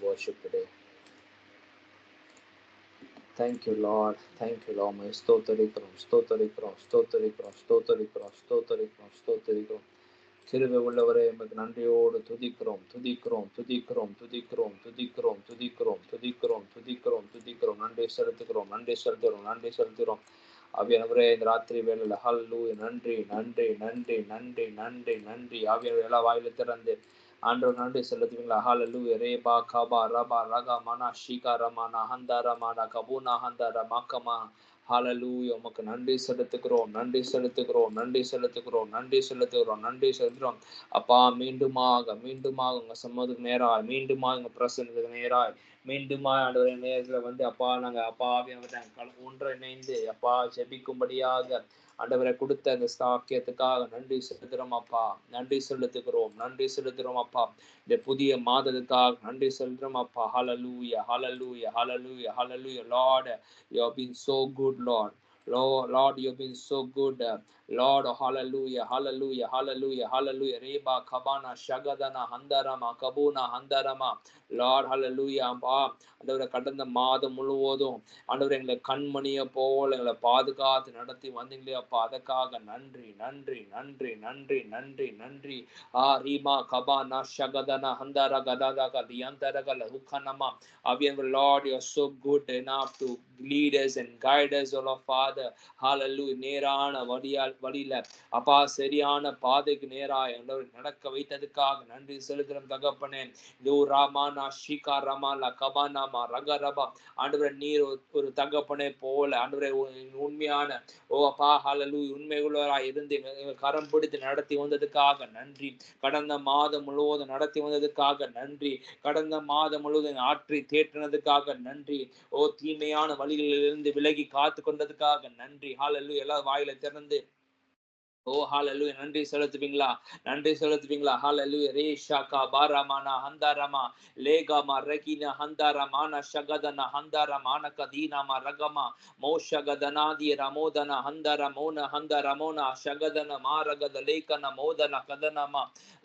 worship today. Thank you, Lord. Thank you, Lord. My ஸ்தோத்தரிக்கிறோம், ஸ்தோத்தரிக்கிறோம், ஸ்தோத்தரிக்கிறோம், ஸ்தோத்தரிக்கிறோம், ஸ்தோத்தரிக்கிறோம், ஸ்தோத்தரிக்கிறோம். கிருபை உள்ளவரே, எமக்கு நன்றியோடு துதிக்கிறோம், துதிக்கிறோம், துதிக்கிறோம், துதிக்கிறோம், துதிக்கிறோம், துதிக்கிறோம், துதிக்கிறோம், துதிக்கிறோம், துதிக்கிறோம். நன்றி செலுத்துகிறோம், நன்றி செலுத்துகிறோம், நன்றி செலுத்துகிறோம். ஆவியானவரே, இந்த ராத்திரி வேளையில ஹல்லேலூயா, நன்றி, நன்றி, நன்றி, நன்றி, நன்றி, நன்றி. ஆவியானவரே, எல்லா வாயில திறந்து ஆண்டவர் நன்றி செலுத்துவீங்களா? ஹalleluya ரேபா கபா ரபா ரகா மனா ஷிகா ரமானா ஹந்தா ரமானா கபூனா ஹந்தா ரமாக்கமா. ஹalleluya, உமக்கு நன்றி செலுத்துகிறோம், நன்றி செலுத்துகிறோம், நன்றி செலுத்துகிறோம், நன்றி செலுத்துகிறோம், நன்றி செலுத்துகிறோம். அப்பா, மீண்டுமாக மீண்டுமாக உங்க சம்மதுக்கு நேராய், மீண்டுமாக உங்க பிரசன்னத்துக்கு நேராய், மீண்டுமாக ஆண்டவரே நேரத்துல வந்து அப்பா நாங்க அப்பா ஒன்றிணைந்து அப்பா ஜெபிக்கும்படியாக ஆண்டவரை கொடுத்த அந்த சாக்கியத்துக்காக நன்றி செலுத்துகிறோம் அப்பா, நன்றி செலுத்துகிறோம், நன்றி செலுத்துகிறோம் அப்பா. இந்த புதிய மாதத்துக்காக நன்றி செலுத்துகிறோம் அப்பா. ஹalleluya, hallelujah, hallelujah, hallelujah. Lord, you have been so good, Lord. Lord, you have been so good. Lord, hallelujah, hallelujah, hallelujah, hallelujah. Reba kabana shagadana handarama kabuna handarama. Lord, hallelujah. அப்பா ஆண்டவரை கடந்த மாதம் முழுவதும் ஆண்டவரை எங்களை கண்மணியை போல எங்களை பாதுகாத்து நடத்தி வந்தீங்களே அப்பா, அதற்காக நன்றி, நன்றி, நன்றி, நன்றி, நன்றி, நன்றி. Reema கபானா ஷகதனா ஹந்தாரா Qatada தியந்தரகல ஹுக்கனமா. Lord, you are so good enough to lead us and guide us, O Lord Father. Hallelujah. நேரான வழியில அப்பா சரியான பாதைக்கு நேராய் நடக்க வைத்ததுக்காக நன்றி செலுத்துறோம் தகப்பனே. ராமானா ஷிகா ரமாலா கபானாமா ரகரபா. ஆண்டவரே, நீர் ஒரு தகப்பனை போல ஆண்டவரே உண்மையான அப்பா ஹalleluya உண்மையுள்ளவராய் இருந்து கரம் பிடித்து நடத்தி வந்ததுக்காக நன்றி. கடந்த மாதம் முழுவதும் நடத்தி வந்ததுக்காக நன்றி. கடந்த மாதம் முழுவதும் ஆற்றி தேற்றினதுக்காக நன்றி. தீமையான வழிகளிலிருந்து விலகி காத்து கொண்டதுக்காக நன்றி. ஹalleluya. எல்லா வாயில திறந்து ஹalleluya நன்றி செலுத்துவீங்களா? நன்றி செலுத்துவீங்களா? ஹalleluya ரேஷாகா பாரமானா ஹந்தாரமா லேகாமா ரகினா ஹந்தாரமானா ஷகதனா ஹந்தாரமானா கதீனாமா ரகமா மோஷகதனாதி ரமோதனா ஹந்தாரமோன ஹந்தாரமோனா ஷகதன மாரகத லேகன மோதன கதனமா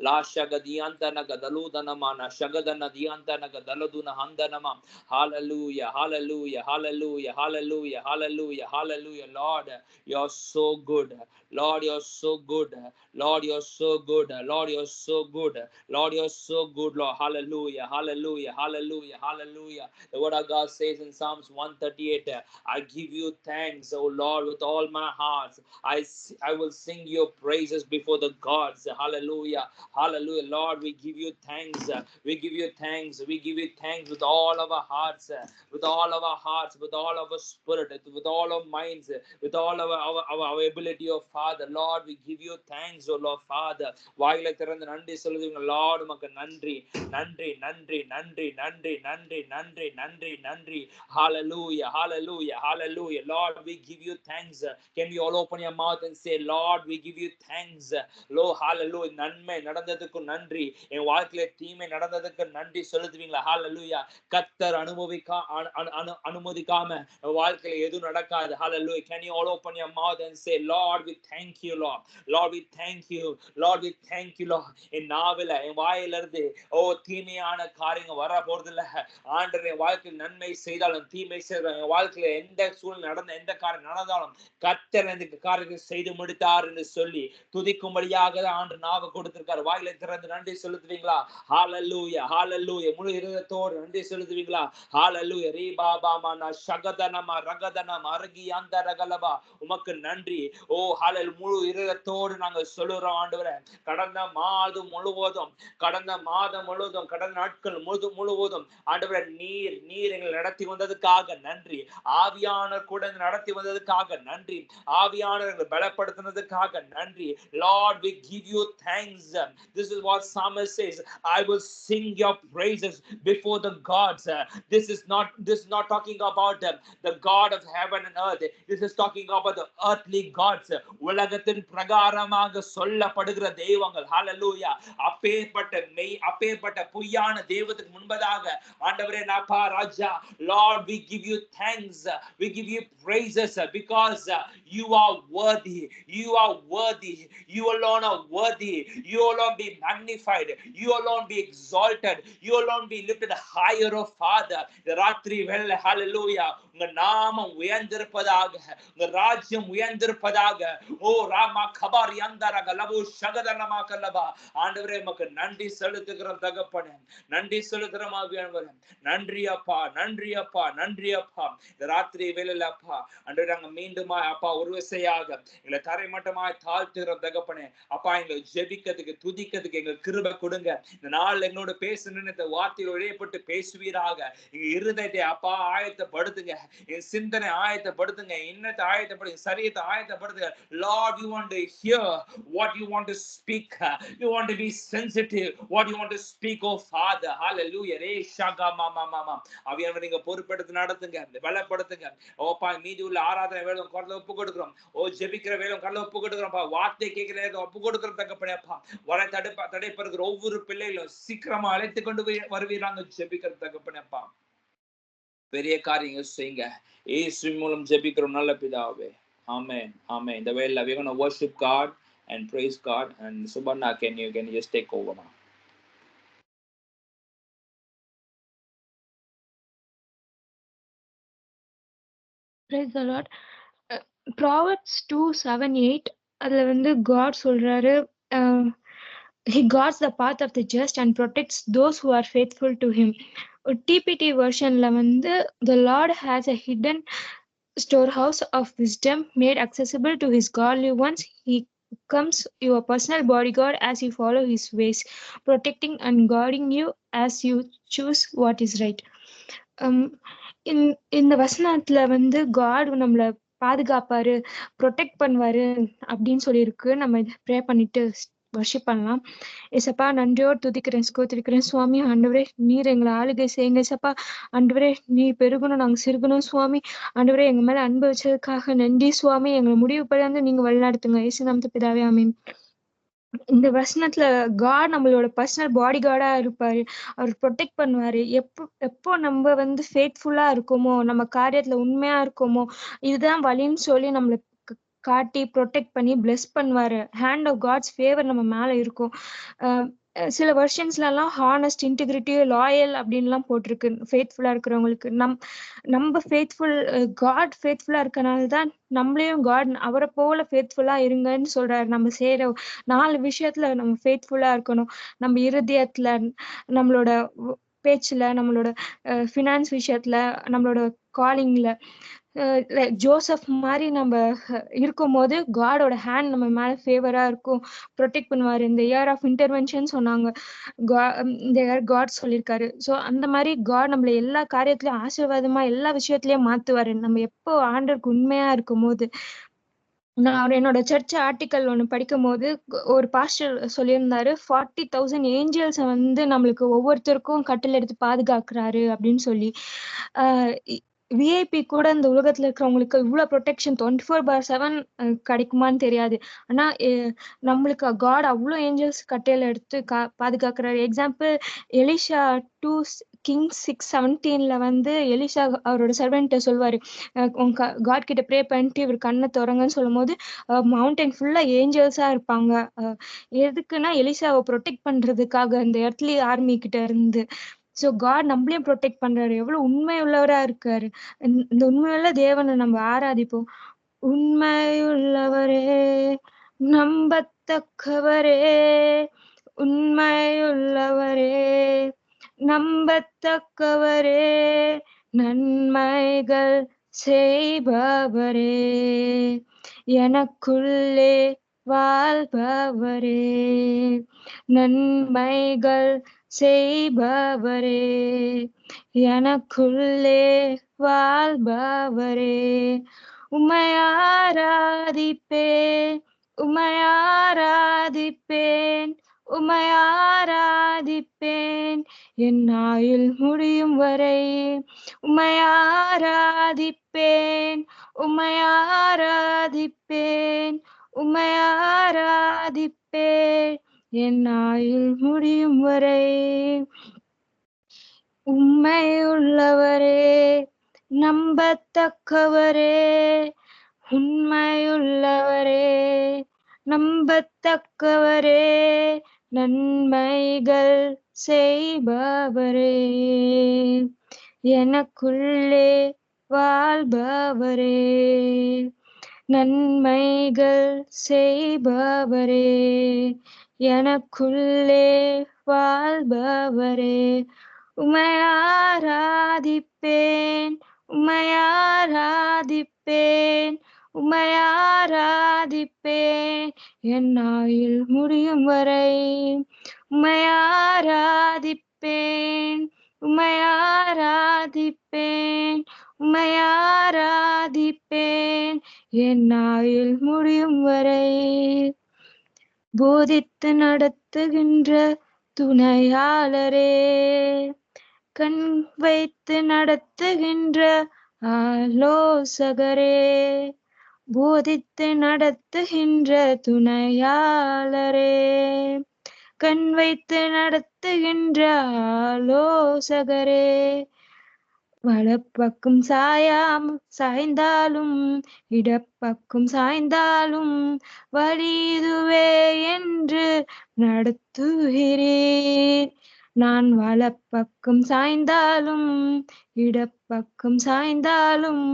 லாஷகதியந்தன கதலூதனமான ஷகதன தியந்தன கதலதுன ஹந்தனமா. ஹalleluya, hallelujah, hallelujah, hallelujah, hallelujah, hallelujah. Lord, you're so good. Lord, you're so good. Lord, you're so good. Lord, you're so good. Lord, you're so good, Lord. Hallelujah, hallelujah, hallelujah, hallelujah. The word of God says in Psalms 138, I give you thanks, O Lord, with all my heart. I will sing your praises before the gods. Hallelujah, hallelujah. Lord, we give you thanks. We give you thanks. We give you thanks with all of our hearts, with all of our hearts, with all of our spirit, with all our minds, with all our ability, of Father. Lord, we give you thanks, O Lord Father. வாயில திறந்து நன்றி சொல்லுவீங்க. Lord, உமக்கு நன்றி, நன்றி, நன்றி, நன்றி, நன்றி, நன்றி, நன்றி, நன்றி, நன்றி. Hallelujah, hallelujah, hallelujah. Lord, we give you thanks. Can we all open your mouth and say, Lord, we give you thanks. Lord, hallelujah. நன்மை நடந்ததுக்கு நன்றி. என் வாழ்க்கையில தீமை நடந்ததுக்கு நன்றி செலுத்துவீங்களா? Hallelujah. கர்த்தர் அனுமதிக்காம வாழ்க்கையில எதுவும் நடக்காது. Hallelujah. Can you all open your mouth and say, Lord, we thank you, Lord. Lord, we thank you. Lord, we thank you, Lord. என் நாவில என் வாயில இருந்து தீமையான காரியங்கள் வர போறது இல்ல. ஆண்டவர் என் வாழ்க்கையில் நன்மை செய்தாலும் தீமை செய்தாலும் என் வாழ்க்கையில எந்த சூழ்நிலை நடந்த எந்த காரியம் நடந்தாலும் கர்த்தர் இந்த காரியத்தை செய்து முடித்தார் என்று சொல்லி துதிக்கும்படியாக ஆண்டு நாவை கொடுத்திருக்காரு. வாயில திறந்து நன்றி செலுத்துவீங்களா? ஹalleluya, hallelujah. முழு இதயத்தோடு நன்றி செலுத்துவீங்களா? ஹalleluya. ரீ பாபா மனா ஷகதனமா ரகதனமா அரகி அந்த ரகலபா. உமக்கு நன்றி. ஹalleluya. முழு இதயத்தோடு நாங்கள் சொல்லுறோம் ஆண்டவரே. கடந்த மாதம் முழுவதும் கடந்த நாட்கள் முழுவதும் ஆண்டவரே நீர் எங்களை நடத்தி வந்ததுக்காக நன்றி. ஆவியானவர் கூட நடத்தி வந்ததுக்காக நன்றி. ஆவியானவர்களை பலப்படுத்தினதுக்காக நன்றி. Lord, we give you thanks. This is what Psalmist says, I will sing your praises before the gods. This is not talking about the God of heaven and earth. This is talking about the earthly gods. உலகத்தின் வேதத்தின் பிரகாரமாக சொல்லப்படுகிற தெய்வங்கள். ஹalleluya. அப்பேற்பட்ட பொய்யான தெய்வத்துக்கு முன்பதாக ஆண்டவரே நாப்பா ராஜா, Lord, we give you thanks, we give you praises because you are worthy, you are worthy, you alone are worthy, you alone be magnified, you alone be exalted, you alone be lifted higher, oh Father. இந்த ராத்திரி வேளை ஹalleluya, உங்க நாமம் உயர்ந்திருப்பதாக, உங்க ராஜ்யம் உயர்ந்திருப்பதாக. ஓ ராமா கபாரி அந்தரக லபு ஷகதனமா கலபா. ஆண்டவரே உமக்கு நன்றி செலுத்துகிறோம் தகப்பனே, நன்றி செலுத்துகிறோம் ஆவியானவரே. நன்றி அப்பா, நன்றி அப்பா, நன்றி அப்பா. இந்த ராத்திரி வேளையில அப்பா ஆண்டவரே நாங்க மீண்டுமா அப்பா ஒரு விசையாக எங்களை தரைமட்டமாய் தாழ்த்துகிறோம் தகப்பனே. அப்பா எங்களை ஜெபிக்கிறதுக்கு துதிக்கிறதுக்கு எங்களுக்கு கிருபை கொடுங்க. இந்த நாள் எங்களோட பேசணும்னு இந்த வார்த்தையில் இடையப்பட்டு பேசுவீராக. எங்க இருதயத்தை அப்பா ஆயத்தப்படுத்துங்க, என் சிந்தனை ஆயத்தப்படுத்துங்க, எண்ணத்தை ஆயத்தப்படுத்துங்க, சரீரத்தை ஆயத்தப்படுத்துங்க. Lord, you want to hear what you want to speak, you want to be sensitive what you want to speak, oh Father. Hallelujah. ரே ஷகா மாமா மாமா அவியானவரே நீங்க பொறுப்பெடுத்து நடத்துங்க, பலப்படுத்துங்க. ஓப்பா மீதி உள்ள ஆராதனை வேலை கடல ஒப்பு கொடுக்கிறோம். ஓ ஜெபிக்கிற வேலை கடல ஒப்பு கொடுக்கிறோம்ப்பா. வார்த்தை கேட்கிற ஒப்பு கொடுக்கிற தகப்பனேப்பா. வர தடைப்படுகிற ஒவ்வொரு பிள்ளைகளும் சீக்கிரமா அழைத்து கொண்டு வருவீராங்க ஜெபிக்கிற தகப்பனேப்பா. பெரிய காரியங்கள் செய்யுங்க இயேசு மூலம் ஜெபிக்கிறோம் நல்ல பிதாவே. Amen. Amen. The way we're going to worship God and praise God. And Subarna, can you just take over now? Praise the Lord. Proverbs 2:7-8 அதுல வந்து God சொல்றாரு, he guards the path of the just and protects those who are faithful to him. TPT versionல வந்து the Lord has a hidden storehouse of wisdom made accessible to his godly ones. He becomes your personal bodyguard as you follow his ways, protecting and guarding you as you choose what is right. இந்த வசனத்துல வந்து God நம்மள பாதுகாப்பாரு, protect பண்ணுவாரு அப்படின்னு சொல்லியிருக்கு. நம்ம pray பண்ணிட்டு worship பண்ணலாம். ஏசப்பா நன்றியோடு துதிக்கிறேன், ஸ்தோத்திரிக்கிறேன் சுவாமி. ஆண்டவரே நீர் எங்களை ஆளுகை செய்யுங்க ஏசப்பா. ஆண்டவரே நீ பெருகணும், நாங்க சிறுகணும் சுவாமி. ஆண்டவரே எங்க மேல அன்பு வச்சதுக்காக நன்றி சுவாமி. எங்களை முடிவு பண்ணி நீங்க வழிநடத்துங்க. இயேசு நாமத்து பிதாவே ஆமென். இந்த வசனத்துல காட் நம்மளோட பர்சனல் பாடி கார்டா இருப்பாரு. அவர் ப்ரொடெக்ட் பண்ணுவாரு. எப்போ நம்ம வந்து ஃபேத்ஃபுல்லா இருக்கோமோ, நம்ம காரியத்துல உண்மையா இருக்கோமோ, இதுதான் வழின்னு சொல்லி நம்மள காட்டி ப்ரொடெக்ட் பண்ணி பிளெஸ் பண்ணுவாரு. ஹேண்ட் ஆஃப் காட்ஸ் ஃபேவர் நம்ம மேல இருக்கும். சில வெர்ஷன்ஸ்ல எல்லாம் ஹானஸ்ட், இன்டிகிரிட்டி, லாயல் அப்படின்லாம் போட்டிருக்கு ஃபேத்ஃபுல்லா இருக்கிறவங்களுக்கு. நம்ம ஃபேத்ஃபுல், காட் ஃபேத்ஃபுல்லா இருக்கனால தான் நம்மளையும் காட் அவரை போல ஃபேத்ஃபுல்லா இருங்கன்னு சொல்றாரு. நம்ம செய்யற 4 விஷயத்துல நம்ம ஃபேத்ஃபுல்லா இருக்கணும். நம்ம இருதயத்துல, நம்மளோட பேச்சுல, நம்மளோட ஃபினான்ஸ் விஷயத்துல, நம்மளோட காலிங்ல. ஜோசப் மாதிரி நம்ம இருக்கும் போது காடோட ஹேண்ட் நம்ம மேல ஃபேவரா இருக்கும், ப்ரொடெக்ட் பண்ணுவாரு. இந்த இயர் ஆஃப் இன்டர்வென்ஷன் சொன்னாங்க, இந்த இயர் காட் சொல்லியிருக்காரு. ஸோ அந்த மாதிரி காட் நம்மள எல்லா காரியத்திலயும் ஆசீர்வாதமா எல்லா விஷயத்திலயும் மாத்துவாரு, நம்ம எப்போ ஆண்டவருக்கு உண்மையா இருக்கும் போது. நான் என்னோட சர்ச் ஆர்டிக்கல் ஒன்று படிக்கும் போது ஒரு பாஸ்டர் சொல்லியிருந்தாரு, 40,000 ஏஞ்சல்ஸை வந்து நம்மளுக்கு ஒவ்வொருத்தருக்கும் கட்டில் எடுத்து பாதுகாக்கிறாரு அப்படின்னு சொல்லி. விஐபி கூட இந்த உலகத்துல இருக்கிறவங்களுக்கு இவ்வளவு ப்ரொடெக்ஷன் 24/7 கிடைக்குமான்னு தெரியாது. ஆனா நம்மளுக்கு காட் அவ்வளோ ஏஞ்சல்ஸ் கட்டையில எடுத்து பாதுகாக்கிறாரு. எக்ஸாம்பிள் எலிஷா 2 Kings 6:17 வந்து எலிஷா அவரோட சர்வெண்ட்டை சொல்வாரு, காட் கிட்ட ப்ரே பண்ணிட்டு இவர் கண்ணை திறங்கன்னு சொல்லும் போது மவுண்டைன் ஃபுல்லா ஏஞ்சல்ஸா இருப்பாங்க. எதுக்குன்னா எலிஷாவை ப்ரொடெக்ட் பண்றதுக்காக அந்த எர்த்லி ஆர்மி கிட்ட இருந்து. ஸோ காட் நம்மளையும் ப்ரொடெக்ட் பண்றாரு. எவ்வளவு உண்மையுள்ளவரா இருக்காரு. இந்த உண்மையுள்ள தேவனை நம்ம ஆராதிப்போம். உண்மையுள்ளவரே, நம்பத்தக்கவரே, உண்மையுள்ளவரே, நம்பத்தக்கவரே, நன்மைகள் செய்பவரே, எனக்குள்ளே வாழ்பவரே, நன்மைகள் செய்பவரே, எனக்குள்ளே வாழ்பவரே, உம்மை ஆராதிப்பேன், உம்மை ஆராதிப்பேன், உம்மை ஆராதிப்பேன், என் ஆயுள் முடியும் வரை. உம்மை ஆராதிப்பேன், உம்மை ஆராதிப்பேன், உம்மை ஆராதிப்பேன் என் ஆயுள் முடியும் வரை. உம்மை உள்ளவரே, நம்பத்தக்கவரே, உண்மையுள்ளவரே, நம்பத்தக்கவரே, நன்மைகள் செய்பவரே, எனக்குள்ளே வாழ்பவரே, நன்மைகள் செய்பவரே, எனக்குள்ளே வாழ்பவரே, உம்மை ஆராதிப்பேன், உம்மை ஆராதிப்பேன், உம்மை ஆராதிப்பேன் என் ஆயுள் முடியும் வரை. உம்மை ஆராதிப்பேன், உம்மை ஆராதிப்பேன், உம்மை ஆராதிப்பேன் என் ஆயுள் முடியும் வரை. போதித்து நடத்துகின்ற துணையாளரே, கண் வைத்து நடத்துகின்ற ஆலோசகரே, போதித்து நடத்துகின்ற துணையாளரே, கண் வைத்து நடத்துகின்ற ஆலோசகரே, வலப்பக்கம் சாய்ந்தாலும் இடப்பக்கம் சாய்ந்தாலும் வழி இதுவே என்று நடத்துகிறீர். நான் வலப்பக்கம் சாய்ந்தாலும் இடப்பக்கம் சாய்ந்தாலும்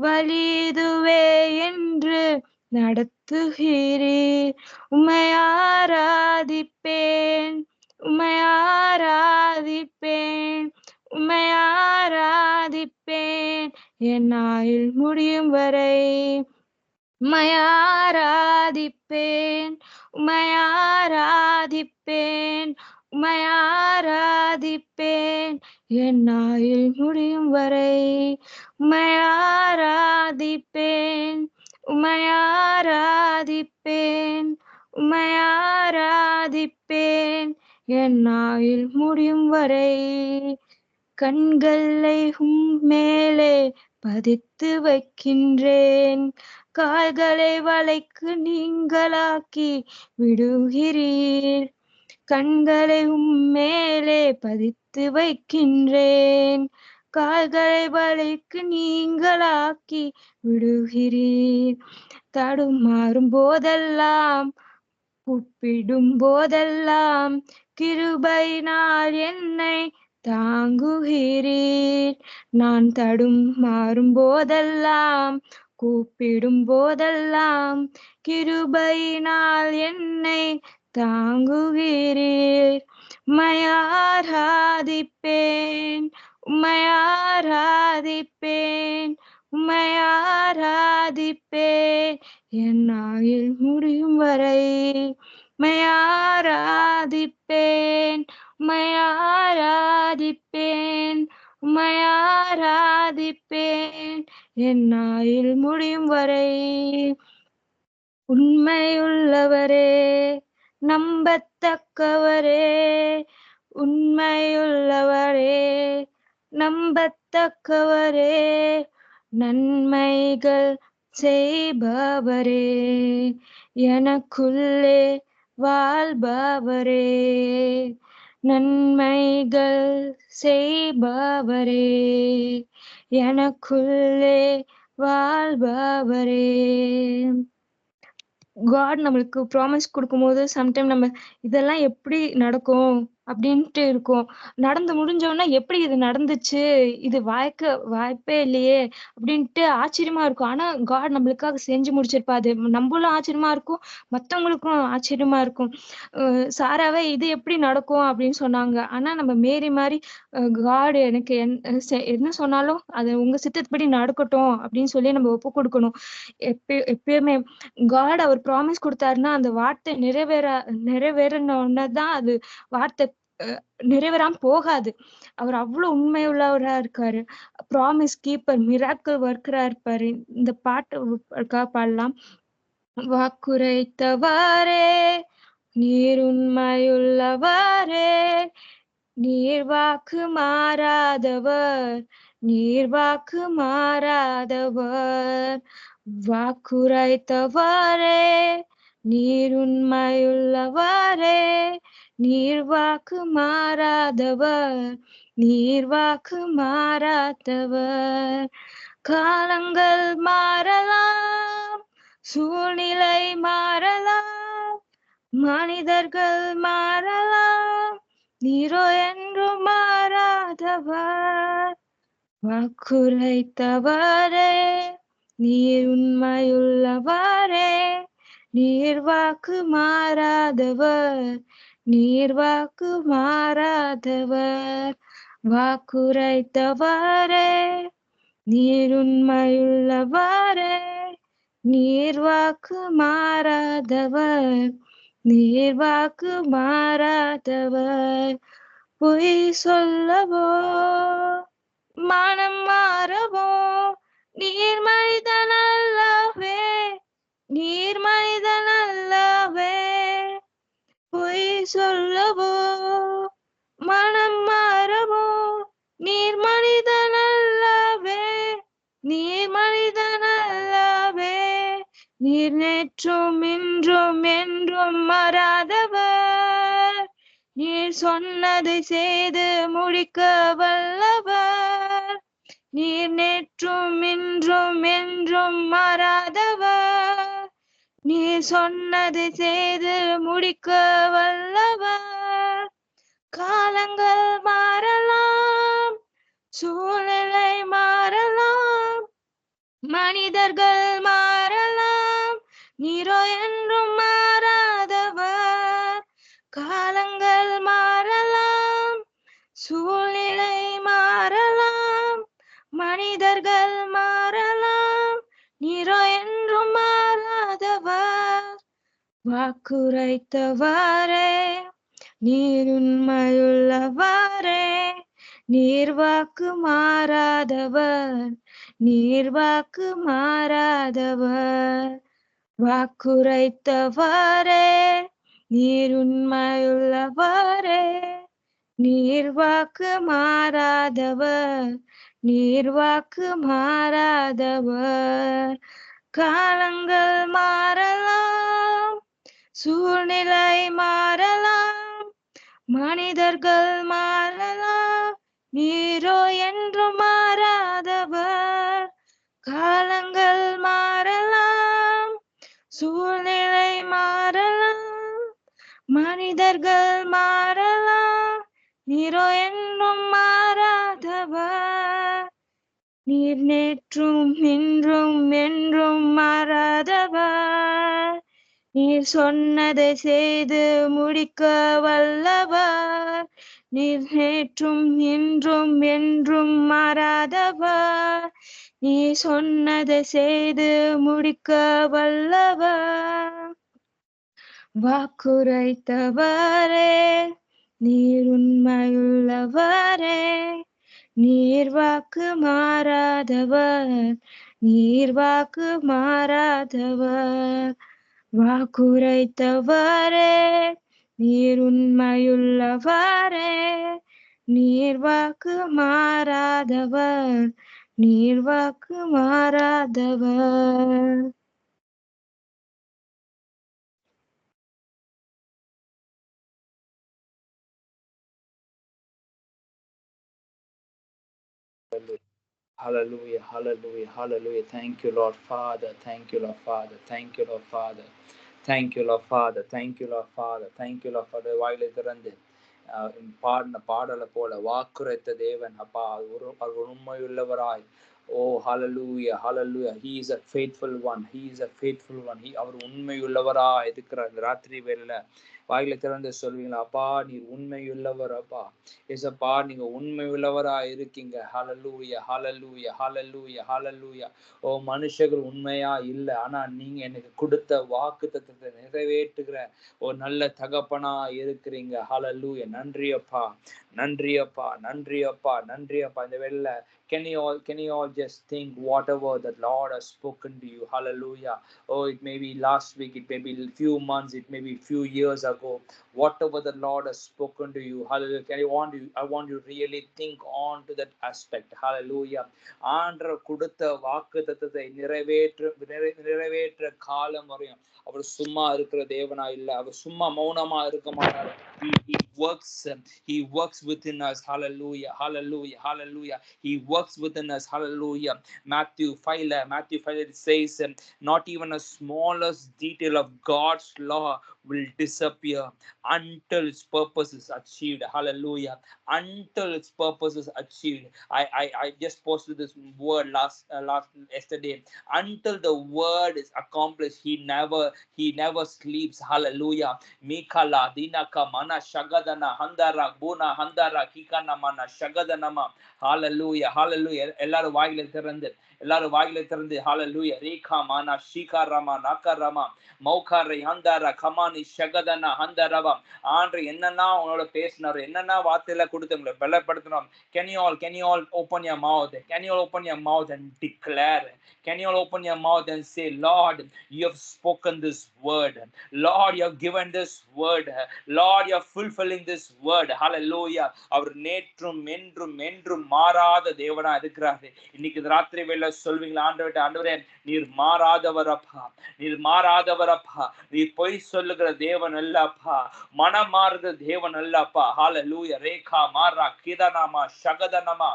வழி இதுவே என்று நடத்துகிறீர். உம்மை ஆராதிப்பேன், உம்மை ஆராதிப்பேன், உம்மை ஆராதிப்பேன் என் ஆயுள் முடியும் வரை. உம்மை ஆராதிப்பேன், உம்மை ஆராதிப்பேன், உம்மை ஆராதிப்பேன் என் ஆயுள் முடியும் வரை. உம்மை ஆராதிப்பேன், உம்மை ஆராதிப்பேன், உம்மை ஆராதிப்பேன் என் ஆயுள் முடியும் வரை. கண்களை மேலே பதித்து வைக்கின்றேன், கால்களை வலைக்கு நீங்களாக்கி விடுகிறீர். கண்களை மேலே பதித்து வைக்கின்றேன், கால்களை வலைக்கு நீங்களாக்கி விடுகிறீர். தடுமாறும் போதெல்லாம் கூப்பிடும் போதெல்லாம் கிருபையினால் என்னை தாங்குகிறீர். நான் தடுமாறும் போதெல்லாம் கூப்பிடும் போதெல்லாம் கிருபையினால் என்னை தாங்குகிறீர். உம்மை ஆராதிப்பேன், உம்மை ஆராதிப்பேன், உம்மை ஆராதிப்பேன் என் ஆயுள் முடியும் வரை. உம்மை ஆராதிப்பேன், உம்மை ஆராதிப்பேன், உம்மை ஆராதிப்பேன் என் ஆயுள் முடியும் வரை. உண்மையுள்ளவரே, நம்பத்தக்கவரே, உண்மையுள்ளவரே, நம்பத்தக்கவரே, நன்மைகள் செய்பவரே, எனக்குள்ளே வாழ்பவரே, நன்மைகள் செய்பவரே, எனக்குள்ளே வாழ்பவரே. காட் நம்மளுக்கு ப்ராமிஸ் கொடுக்கும்போது சம்டைம் நம்ம இதெல்லாம் எப்படி நடக்கும் அப்படின்ட்டு இருக்கும். நடந்து முடிஞ்சோன்னா எப்படி இது நடந்துச்சு, இது வாய்ப்பே இல்லையே அப்படின்ட்டு ஆச்சரியமா இருக்கும். ஆனா காட் நம்மளுக்காக செஞ்சு முடிச்சிருப்பா. அது நம்மளும் ஆச்சரியமா இருக்கும், மத்தவங்களுக்கும் ஆச்சரியமா இருக்கும். சாராவே இது எப்படி நடக்கும் அப்படின்னு சொன்னாங்க. ஆனா நம்ம மேரி மாதிரி காட் எனக்கு என்ன சொன்னாலும் அது உங்க சித்தப்படி நடக்கட்டும் அப்படின்னு சொல்லி நம்ம ஒப்பு கொடுக்கணும். எப்பயுமே காட் அவர் ப்ராமிஸ் கொடுத்தாருன்னா அந்த வார்த்தை நிறைவேறணும்னதான் அது வார்த்தை நிறைவேறாம போகாது. அவர் அவ்வளவு உண்மையுள்ளவரா இருக்காரு. ப்ராமிஸ் கீப்பர், மிராக்கிள் ஒர்க்கரா இருப்பாரு. இந்த பாட்டு பாடலாம். வாக்குரைத்தவாறே நீர் உண்மையுள்ளவாறே, நீர் வாக்கு மாறாதவர், நீர் வாக்கு மாறாதவர், வாக்குரைத்தவரே நீர் உண்மையுள்ளவரே, நீர் வாக்கு மாறாதவர், நீர் வாக்கு மாறாதவர். காலங்கள் மாறலாம், சூழ்நிலை மாறலாம், மனிதர்கள் மாறலாம், நீரோ என்றும் மாறாதவர். வாக்குரைத்தவரே நீர் உண்மையுள்ளவரே, நீர் வாக்கு மாறாதவர், நீர் வாக்கு மாறாதவர். வாக்குரைத்தவரே நீர் உண்மையுள்ளவரே, நீர் வாக்கு மாறாதவர், நீர் வாக்கு மாறாதவர். பொய் சொல்லவோ மனம் மாறவோ நீர் மனிதன் அல்லவே, நீர் மனிதன் அல்லவே. பொய் சொல்லவோ மனம் மாறவோ நீர் மனிதன் அல்லவே, நீர் மனிதன் அல்லவே. நீர் நேற்றும் இன்றும் என்றும் மாறாதவர், நீர் சொன்னதை செய்து முடிக்க வல்லவர். நீர் நேற்றும் இன்றும் என்றும் மாறாதவர், நீர் சொன்னதை செய்து முடிக்க வல்லவர். காலங்கள் மாறலாம், சூழ்நிலை மாறலாம், மனிதர்கள் மாறலாம், நீரோ என்றும் மாறாதவர். காலங்கள் மாறலாம், சூழ்நிலை மாறலாம், மனிதர்கள் மாறலாம், நீரோ என்றும் மாறாதவர். வாக்குரைத்தவரே நீர் உண்மையுள்ளவரே, நீர் வாக்கு மாறாதவர், நீர் வாக்கு மாறாதவர். வாக்குரைத்தவரே நீர் உண்மையுள்ளவரே, நீர் வாக்கு மாறாதவர், நீர் வாக்கு மாறாதவர். காலங்கள் மாறலாம், சூழ்நிலை மாறலாம், மனிதர்கள் மாறலாம், நீரோ என்றும் மாறாதவர். காலங்கள் மாறலாம், சூழ்நிலை மாறலாம், மனிதர்கள் மாறலாம், நீரோ என்றும் மாறாதவர். நீர் நேற்றும் இன்றும் என்றும் மாறாதவர், நீர் சொன்னதை செய்து முடிக்க வல்லவர். நீர் நேற்றும் இன்றும் என்றும் மாறாதவர், நீர் சொன்னதை செய்து முடிக்க வல்லவர். வாக்குரைத்தவரே நீர் உண்மையுள்ளவரே, நீர் வாக்கு மாறாதவர், நீர் வாக்கு மாறாதவர். வாக்குரைத்தவரே நீர் உண்மையுள்ளவரே, நீர் வாக்கு மாறாதவர், நீர் வாக்கு மாறாதவர். Hallelujah, hallelujah, hallelujah. Thank you, Lord Father. Thank you, Lord Father. Thank you, Lord Father. Thank you, Lord Father. Thank you, Lord Father. Thank you, Lord Father. வாயிலை திறந்து பாடின பாடலை போல வாக்குரைத்த தேவன் அப்பா அவர் உண்மையுள்ளவராய். ஓ ஹalleluya, hallelujah. He is a faithful one. He is a faithful one. அவர் உண்மையுள்ளவராய் இருக்கிற ராத்திரி வேளையில வாயில திறந்து சொல்வீங்களா, அப்பா நீர் உண்மையுள்ளவர் அப்பா. ஏசப்பா நீங்க உண்மையுள்ளவரா இருக்கீங்க. ஹalleluya, hallelujah, hallelujah, hallelujah. ஓ மனுஷர்கள் உண்மையா இல்லை, ஆனா நீங்க எனக்கு கொடுத்த வாக்குத்தத்தத்தை நிறைவேற்றுகிற ஒரு நல்ல தகப்பனா இருக்கிறீங்க. ஹalleluya. நன்றி அப்பா, நன்றி அப்பா, நன்றி அப்பா, நன்றி அப்பா. இந்த வேளையில can you all just think whatever the Lord has spoken to you? Hallelujah. Oh, it may be last week, it may be a few months, it may be a few years ago. ago. Whatever the Lord has spoken to you, hallelujah, I want you really think on to that aspect. Hallelujah. ஆண்டவர் கொடுத்த வாக்குத்தத்தத்தை நிறைவேற்ற காலம் வரையும் அவர் சும்மா இருக்கிற தேவனா இல்ல. அவர் சும்மா மௌனமா இருக்க மாட்டார். He works within us. Hallelujah, hallelujah, hallelujah. He works within us. Hallelujah. Matthew 5 it says, not even a smallest detail of God's law will disappear until its purpose is achieved. Hallelujah. Until its purpose is achieved. I just posted this word yesterday. Until the word is accomplished, he never sleeps. Hallelujah. Mikala dinaka mana shagadana handara buna handara kikana mana shagadanama. Hallelujah, hallelujah. எல்லாரும் வாயில திறந்து hallelujah. Rekha mana shikarama nakarama மௌகாரை ஹந்தாரா கமானி ஷகதனா ஹந்தரவா. ஆண்டு என்னன்னா உங்களோட பேசினாரு, என்னன்னா வார்த்தையில கொடுத்து உங்களை பலப்படுத்தணும். Can you all open your mouth? Can you all open your mouth and declare? Can you all open your mouth and say, Lord, you have spoken this word. Lord, you have given this word. Lord, you are fulfilling this word. Hallelujah. அவர் நேற்றும் என்றும் மாறாத தேவனா இருக்கிறாரு. இன்னைக்கு ராத்திரி வேளை சொல்வீங்களா, ஆண்டவரே நீர் மாறாதவரப்பா, நீர் மாறாதவரப்பா, நீர் பொய் சொல்லுகிற தேவன் அல்லப்பா, மனம் மாறுகிற தேவன் அல்லப்பா. ஹalleluya. ரேகா மாரா கிதனமா ஷகதனமா.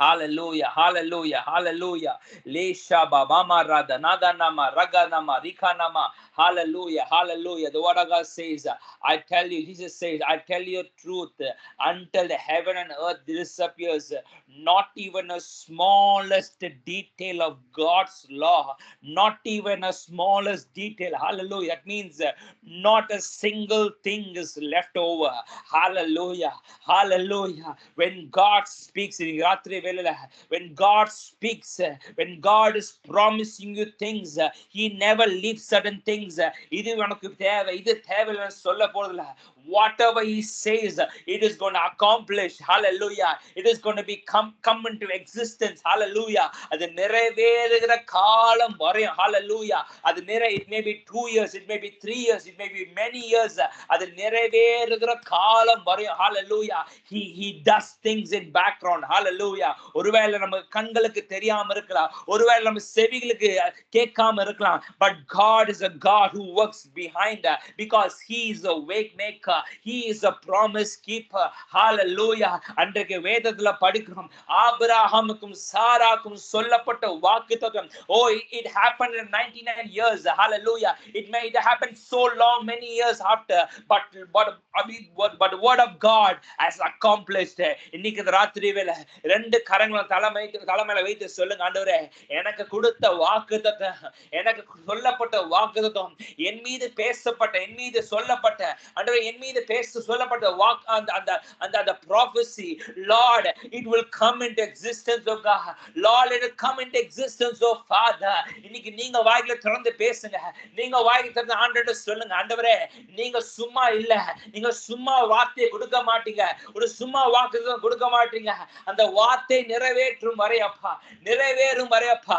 Hallelujah, hallelujah, hallelujah. Lesha babama rada naganama raganama rikanama. Hallelujah, hallelujah. The word of God says, I tell you, Jesus says, I tell you truth, until the heaven and earth disappears, not even a smallest detail of God's law, not even a smallest detail. Hallelujah. That means not a single thing is left over. Hallelujah, hallelujah. When God speaks in when God speaks, when God is promising you things, he never leaves certain things. இது உனக்கு தேவை, இது தேவையில்லைன்னு சொல்ல போறதில்ல. Whatever he says, it is going to accomplish. Hallelujah. It is going to be come into existence. Hallelujah. அது நிறைவேறுகிற காலம் வரையும். Hallelujah. அது it may be 2 years, it may be 3 years, it may be many years. அது நிறைவேறுகிற காலம் வரையும். Hallelujah. He does things in background. Hallelujah. ஒருவேளை நம்ம கண்களுக்கு தெரியாம இருக்கலாம், ஒருவேளை நம்ம செவிகளுக்கு கேட்காம இருக்கலாம். But God is a God who works behind, because he is a way maker, he is a promise keeper. Hallelujah. அன்றைக்கு வேதத்துல படிக்கிறோம், ஆபிரகாமுக்கும் சாராக்கும் சொல்லப்பட்ட வாக்குத்தத்தம். Oh, it happened in 99 years. Hallelujah. It may have happened so long, many years after, but the word of God has accomplished. இன்னைக்கு ராத்திரி வேளை ரெண்டு கரங்களை தலைமையில வைத்து சொல்லுங்க, ஆண்டவரே எனக்கு கொடுத்த வாக்குத்தத்தம், எனக்கு சொல்லப்பட்ட வாக்குத்தத்தம், என் மீது பேசப்பட்ட, என் மீது சொல்லப்பட்ட, ஆண்டவரே என் மீது சொல்லப்பட்ட அந்த prophecy, Lord, it will come into existence, oh God. Lord, it will come into existence, oh Father. இன்னைக்கு நீங்க வாயில திறந்து பேசுங்க, நீங்க வாயில திறந்து ஆண்டவரே சொல்லுங்க, ஆண்டவரே நீங்க சும்மா இல்ல, நீங்க சும்மா வார்த்தையை கொடுக்க மாட்டீங்க, ஒரு சும்மா வாக்குத்தத்தம் கொடுக்க மாட்டீங்க. அந்த வார்த்தை நிறைவேறும் வரையப்பா.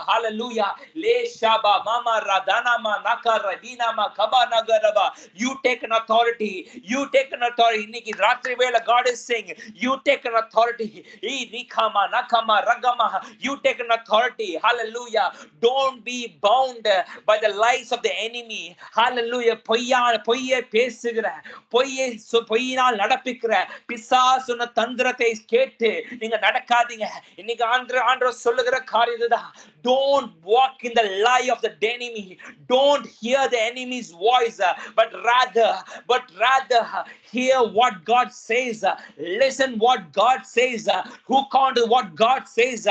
Hallelujah. Le shaba mama radanama nakara dinama kabanagaraba. You take an authority. இன்னைக்கு ராத்திரி வேளை God is saying, you take an authority. Nikama nakama ragama. You take an authority. Hallelujah. Don't be bound by the lies of the enemy. Hallelujah. பொய்யை பேசுகிற, பொய்யினால் நடப்பிக்கிற பிசாசுன தந்திரத்தை கேட்டு நீங்க நடக்காதீங்க. இன்னைக்கு ஆண்டவர் சொல்லுகிற காரியம் இதுதான். Don't walk in the lie of the enemy. Don't hear the enemy's voice, but rather hear what God says. Listen what God says. Hook on to what God says.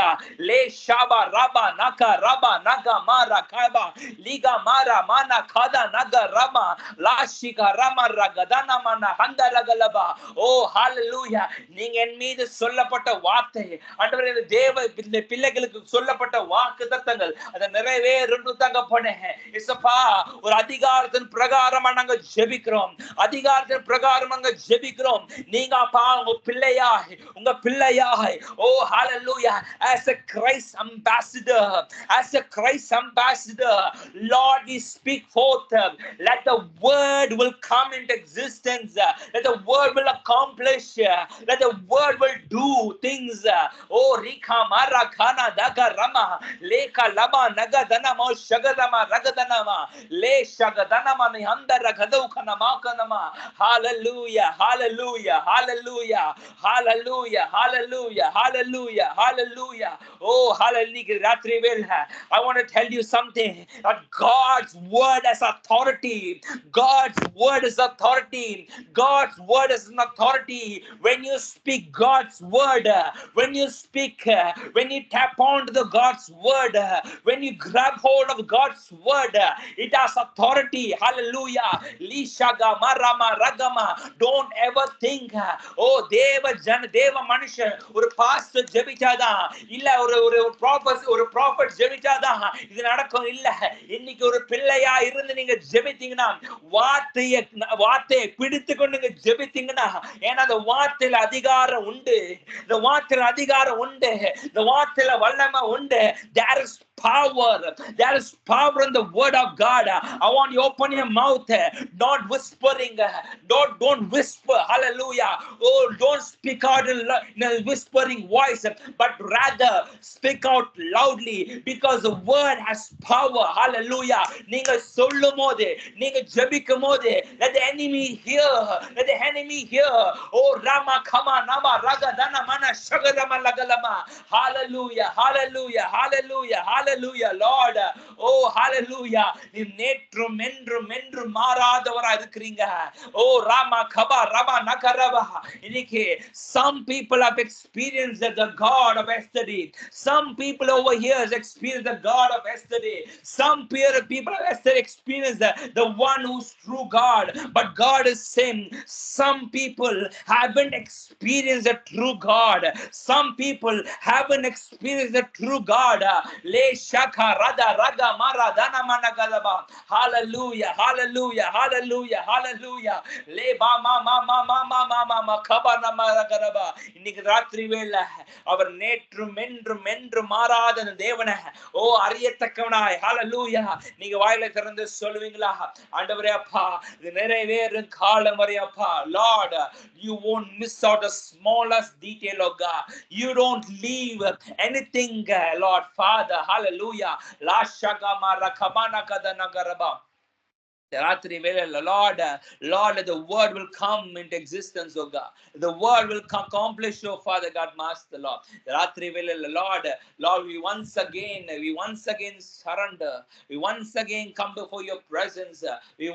Le shaba raba naka raba naga mara kaba liga mara mana kada naga rama la shika rama ragadana mana handa ragalaba. Oh, hallelujah. நீங்க என் மீது சொல்லப்பட்ட வார்த்தை, ஆண்டவரே இந்த பிள்ளைகளுக்கு சொல்லப்பட்ட வாக்குத்தத்தங்கள் அதை நிறைவேறணும் தகப்பனே. இயேசுப்பா, ஒரு அதிகாரத்தின் பிரகாரமா நாங்க ஜெபிக்கிறோம், அதிகாரத்தின் பிரகாரம் நாங்க ஜெபிக்கிறோம். நீங்க அப்பா உங்க பிள்ளையாய் oh hallelujah, as a Christ ambassador, Lord, we speak forth, let the word will come into existence, let the word will accomplish, let the word will do things. Oh rika mara khana daga rama leka lama nagadana mo shagadama ragadana le shagadana mani andara gadau kana makanama. Hallelujah, hallelujah, hallelujah, hallelujah, hallelujah, hallelujah, hallelujah. Oh hallelujah. I want to tell you something, that God's word has authority. God's word is authority. God's word is an authority. When you speak God's word, when you speak, when you tap onto the God's word, when you grab hold of God's word, it has authority. Hallelujah. Lishaga marama ragama. Don't ever think, oh deva manishan ஒரு pastor ஜெபிச்சாதான் இல்ல ஒரு prophet ஜெபிச்சாதான் இது நடக்கும் இல்ல. இன்னைக்கு ஒரு பிள்ளையா இருந்து நீங்க ஜெபித்தீங்கன்னா, வார்த்தையை பிடித்து கொண்டு நீங்க ஜெபித்தீங்கன்னா, ஏன்னா அந்த வார்த்தையில அதிகாரம் உண்டு, இந்த வார்த்தையில வல்லமை உண்டு. There is power in the word of God. I want you to open your mouth, not whispering, don't whisper. Hallelujah. Oh, don't speak out in a whispering voice, but rather speak out loudly, because the word has power. Hallelujah. நீங்க சொல்லும்போது, நீங்க ஜெபிக்கும்போது, let the enemy hear. Oh rama kama nama raga dana mana shagadama lagalama. Hallelujah, hallelujah, hallelujah, hallelujah, Lord. Oh hallelujah. நீ நேற்றும் என்றும் மாறாதவரா இருக்கிறீங்க. Oh rama kaba rama nakaraba. இன்னைக்கு some people have experienced the God of yesterday. Some people over here has experienced the God of yesterday. Some people have experienced the one who's true God. But God is saying, some people haven't experienced the true God. Some people haven't experienced the true God. Le shaka rada raga mara dana mana galaba. Hallelujah, hallelujah, hallelujah, hallelujah. Le ba ma kaba na mara garaba. இன்னைக்கு ராத்திரி வேளை அவர் நேற்றும் என்றும் மாறாத தேவனை ஓ அறியத்தக்கவனாய். ஹalleluya. நீங்க வாயில திறந்து சொல்லுவீங்களா, ஆண்டவரே அப்பா இது நிறைவேறும் காலம் வரை அப்பா, Lord, you won't miss out the smallest detail of God. You don't leave anything, Lord Father. Hallelujah. La shagama rakabana kadana garaba. Lord, let the word will come into existence, oh God. The word will accomplish, oh Father God, Master, Lord. Lord, we once again surrender. We once again come before your presence. We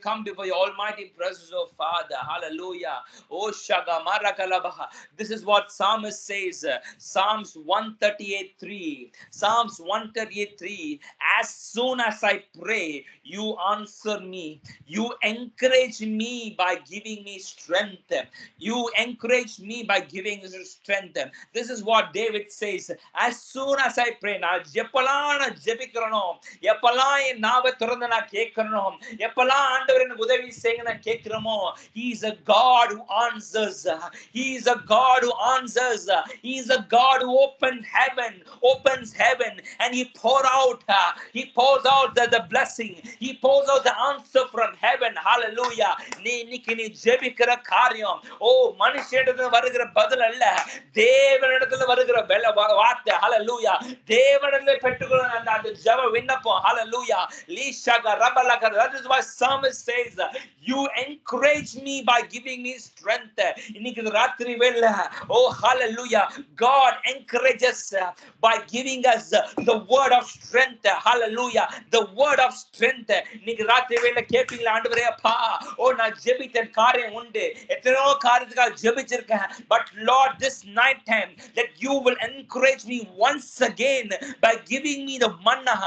come before your almighty presence, oh Father. Hallelujah. Oh Shaga Marakalabaha. This is what Psalmist says. Psalms 138:3. Psalms 138:3. As soon as I pray, you answer me. You encourage me by giving me strength. You encourage me by giving me strength. This is what David says. As soon as I pray, நான் எப்பலாம் ஜெபிக்கிறனோ, எப்பலாம் என் நாவை திறந்து நான் கேட்கிறனோ, எப்பலாம் ஆண்டவர் எனக்கு உதவி செய்யுங்க நான் கேட்கிறோமோ, he is a God who answers. He is a God who answers. He is a God who opens heaven and he pours out the blessing. He pours out the answer from heaven. Hallelujah. இன்னைக்கு நீ ஜெபிக்கிற காரியம் ஓ மனுஷனிடத்துல வருகிற பதில் அல்ல, தேவனிடத்துல வருகிற வார்த்தை. Hallelujah. தேவனிடத்துல பெற்றுக்கொள்ள அந்த ஜெப விண்ணப்பம். Hallelujah. லீஷாக ரபலக. That is why Psalmist says, you encourage me by giving me strength. இன்னைக்கு ராத்திரி வேளை oh hallelujah, God encourages by giving us the word of strength. Hallelujah. The word of strength. இன்னைக்கு ராத்திரி வேளை கேப்பீங்களா, ஆண்டவரே அப்பா ஓ நான் ஜெபித்த காரியம் உண்டு, எத்தனையோ காரியத்துக்காக ஜெபிச்சிருக்கேன், but Lord, this night time that you will encourage me once again by giving me the manna,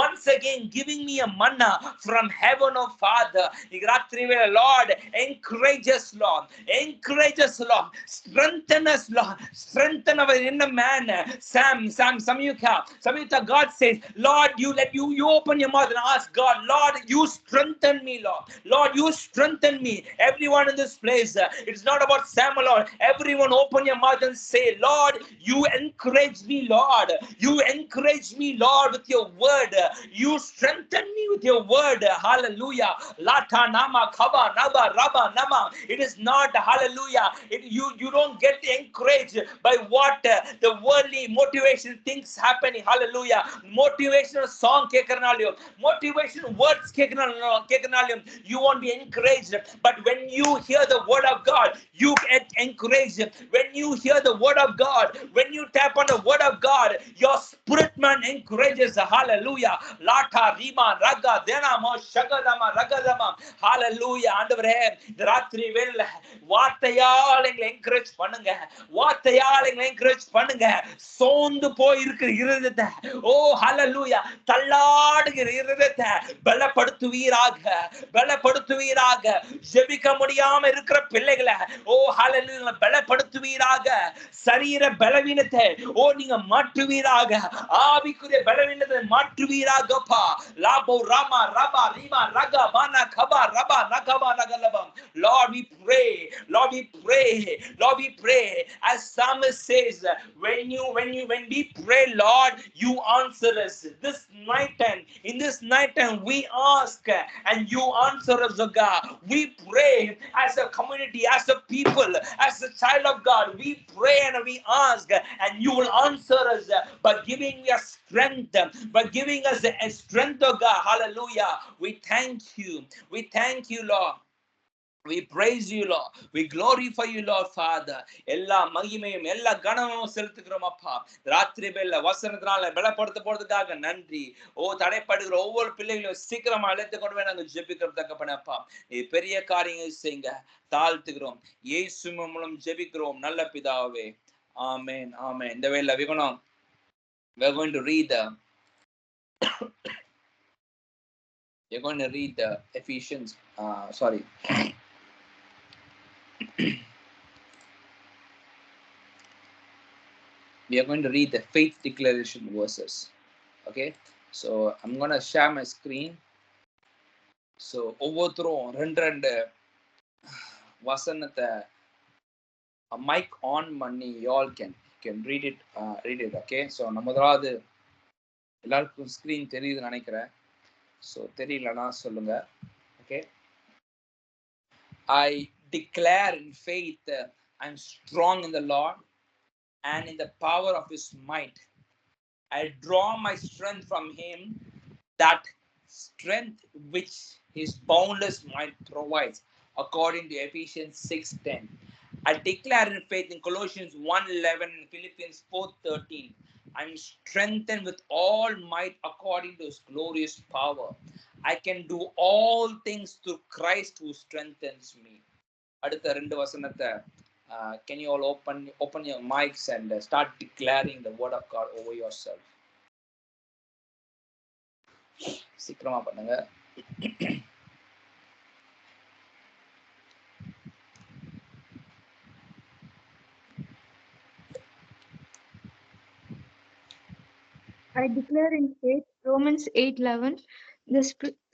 once again giving me a manna from heaven, oh Father. இன்னைக்கு ராத்திரி Lord, encourage us, Lord. Encourage us, Lord. Strengthen us, Lord. Strengthen our inner man. Samyuka, God says, Lord, you open your mouth and ask God, Lord, you strengthen me, Lord. Lord, you strengthen me. Everyone in this place, it's not about Samuel, Lord. Everyone open your mouth and say, Lord, you encourage me, Lord. You encourage me, Lord, with your word. You strengthen me with your word. Hallelujah. Lata nama kaba naba raba nama. It is not, hallelujah. You don't get encouraged by what the worldly motivation things happening. Hallelujah. Motivational song kekarnaliyum, motivation words kekarnaliyum, you won't be encouraged. But when you hear the word of God, you get encouraged. When you hear the word of God, when you tap on the word of God, your spirit man encourages. Hallelujah. Lata rima raga denama shagadama ragadama. Hallelujah. ஆண்டவரே இந்த ராத்திரி வேளையில வார்த்தையால் எங்களை encourage பண்ணுங்க. வார்த்தையால் எங்களை encourage பண்ணுங்க. சோர்ந்து போய் இருக்கிற இருதயத்தை, ஓ ஹalleluya, தள்ளாடுகிற இருதயத்தை பலப்படுத்துவீராக, பலப்படுத்துவீராக. ஜெபிக்க முடியாம இருக்கிற பிள்ளைகளை, ஓ ஹalleluya, பலப்படுத்துவீராக. சரீர பலவீனத்தை, ஓ நீங்க மாற்றுவீராக. ஆவிக்குரிய பலவீனத்தை மாற்றுவீராகப்பா. லாபோ ராமா ரபா ரிமா ரகா பானா கபா ரபா நகபா நகலபம். Lord, we pray. Lord, we pray. Lord, we pray. As Psalmist says, when we pray, Lord, you answer us. This night time, in this night time, we ask and you answer us, O God. We pray as a community, as a people, as a child of God. We pray and we ask, and you will answer us by giving us strength, by giving us a strength, O God. Hallelujah. We thank you. We thank you, Lord. We praise you, Lord. We glorify you, Lord, Father. எல்லா மகிமையும் எல்லா கனமும் செலுத்துகிறோம் அப்பா. ராத்திரி வேளை வசனத்தினால பலப்படுத்த போறதுக்காக நன்றி. ஓ தடைப்படுகிற ஒவ்வொரு பிள்ளைகளையும் சீக்கிரமா அழைத்து கொண்டு போய் நாங்கள் ஜெபிக்கிறதுக்கு பண்ணப்பா. நீ பெரிய காரியங்கள் செய்யுங்க. தாழ்த்துகிறோம். இயேசு மூலம் ஜெபிக்கிறோம் நல்ல பிதாவே. ஆமென், ஆமென். இந்த வேளை we're going to read the Ephesians, sorry. We are going to read the faith declaration verses. Okay, so I'm going to share my screen. So ஒவ்வொருத்தரும் ரெண்டு வசனத்தை mic on பண்ணி you all can read it. Okay, so முதலாவது எல்லாருக்கும் screen தெரியுதுன்னு நினைக்கிறேன். So தெரியலனா சொல்லுங்க. Okay, I declare in faith I'm strong in the Lord and in the power of his might. I draw my strength from him, that strength which his boundless might provides, according to Ephesians 6:10. I declare in faith in Colossians 1:11 and Philippians 4:13. I'm strengthened with all might according to his glorious power. I can do all things through Christ who strengthens me. அடுத்த ரெண்டு வசனத்தை can you all open your mics and start declaring the word of God over yourself. சீக்கிரமா பண்ணுங்க. I declare in faith Romans 8:11, the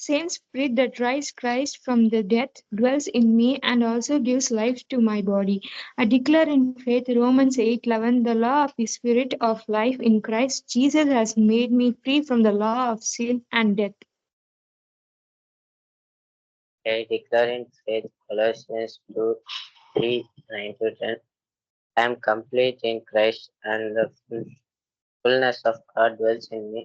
same spirit that raised Christ from the dead dwells in me and also gives life to my body. I declare in faith Romans 8:11, the law of the spirit of life in Christ Jesus has made me free from the law of sin and death. I declare in faith Colossians 2:3-9-10. I am complete in Christ and the fullness of God dwells in me.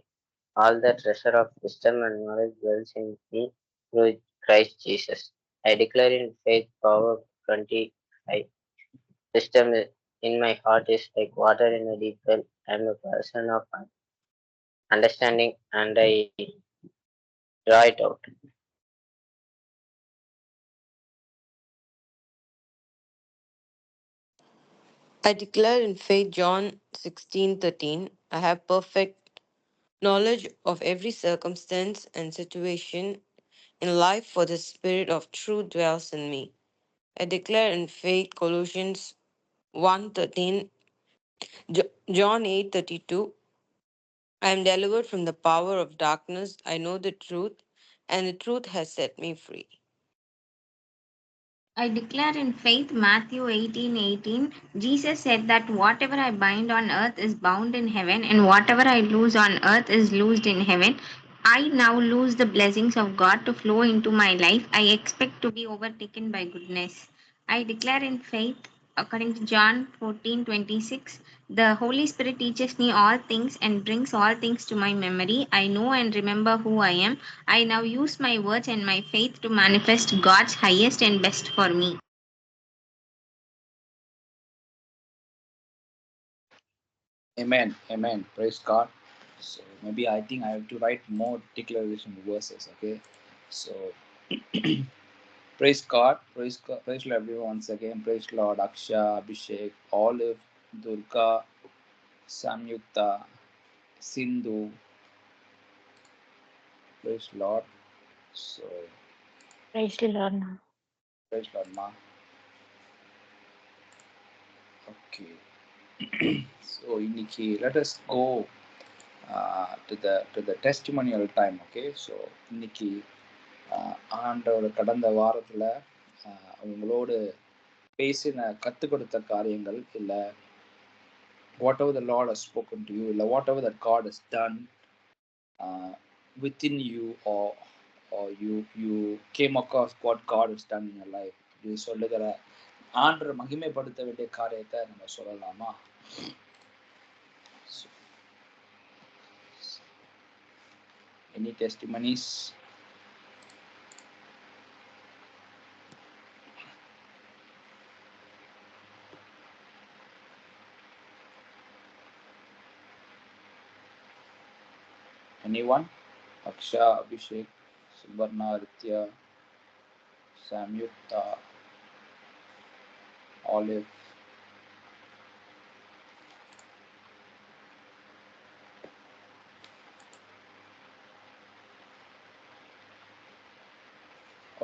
All the treasure of wisdom and knowledge dwells in me through Christ Jesus. I declare in faith Proverbs 25. Wisdom in my heart is like water in a deep well. I am a person of understanding and I draw it out. I declare in faith John 16:13, I have perfect knowledge of every circumstance and situation in life, for the Spirit of truth dwells in me. I declare in faith Colossians 1:13, John 8:32. I am delivered from the power of darkness. I know the truth, and the truth has set me free. I declare in faith Matthew 18:18. Jesus said that whatever I bind on earth is bound in heaven, and whatever I loose on earth is loosed in heaven. I now loose the blessings of God to flow into my life. I expect to be overtaken by goodness. I declare in faith, according to John 14:26, the Holy Spirit teaches me all things and brings all things to my memory. I know and remember who I am. I now use my words and my faith to manifest God's highest and best for me. Amen. Amen. Praise God. So maybe I think I have to write more declaration verses. Okay. So praise God. Praise God. Praise Lord everyone once again. Praise Lord Aksha, Abhishek, Olive, Durga, Samyukta, Sindhu. Praise Lord. So Praise the Lord. Now. praise Lord Ma. Okay. So இன்னைக்கு let us go to the testimonial time. Okay. So இன்னைக்கு ஆண்டவர் கடந்த வாரத்தில் உங்களோடு பேசின கற்றுக் கொடுத்த காரியங்கள் இல்லை whatever the Lord has spoken to you இல்லை whatever that God has done within you or you came across what God has done in your life இது சொல்லுகிற ஆண்டவர் மகிமைப்படுத்த வேண்டிய காரியத்தை நம்ம சொல்லலாமா? Any testimonies? Anyone? Aksha, Abhishek, Subarna, Ritya, Samyukta, Olive.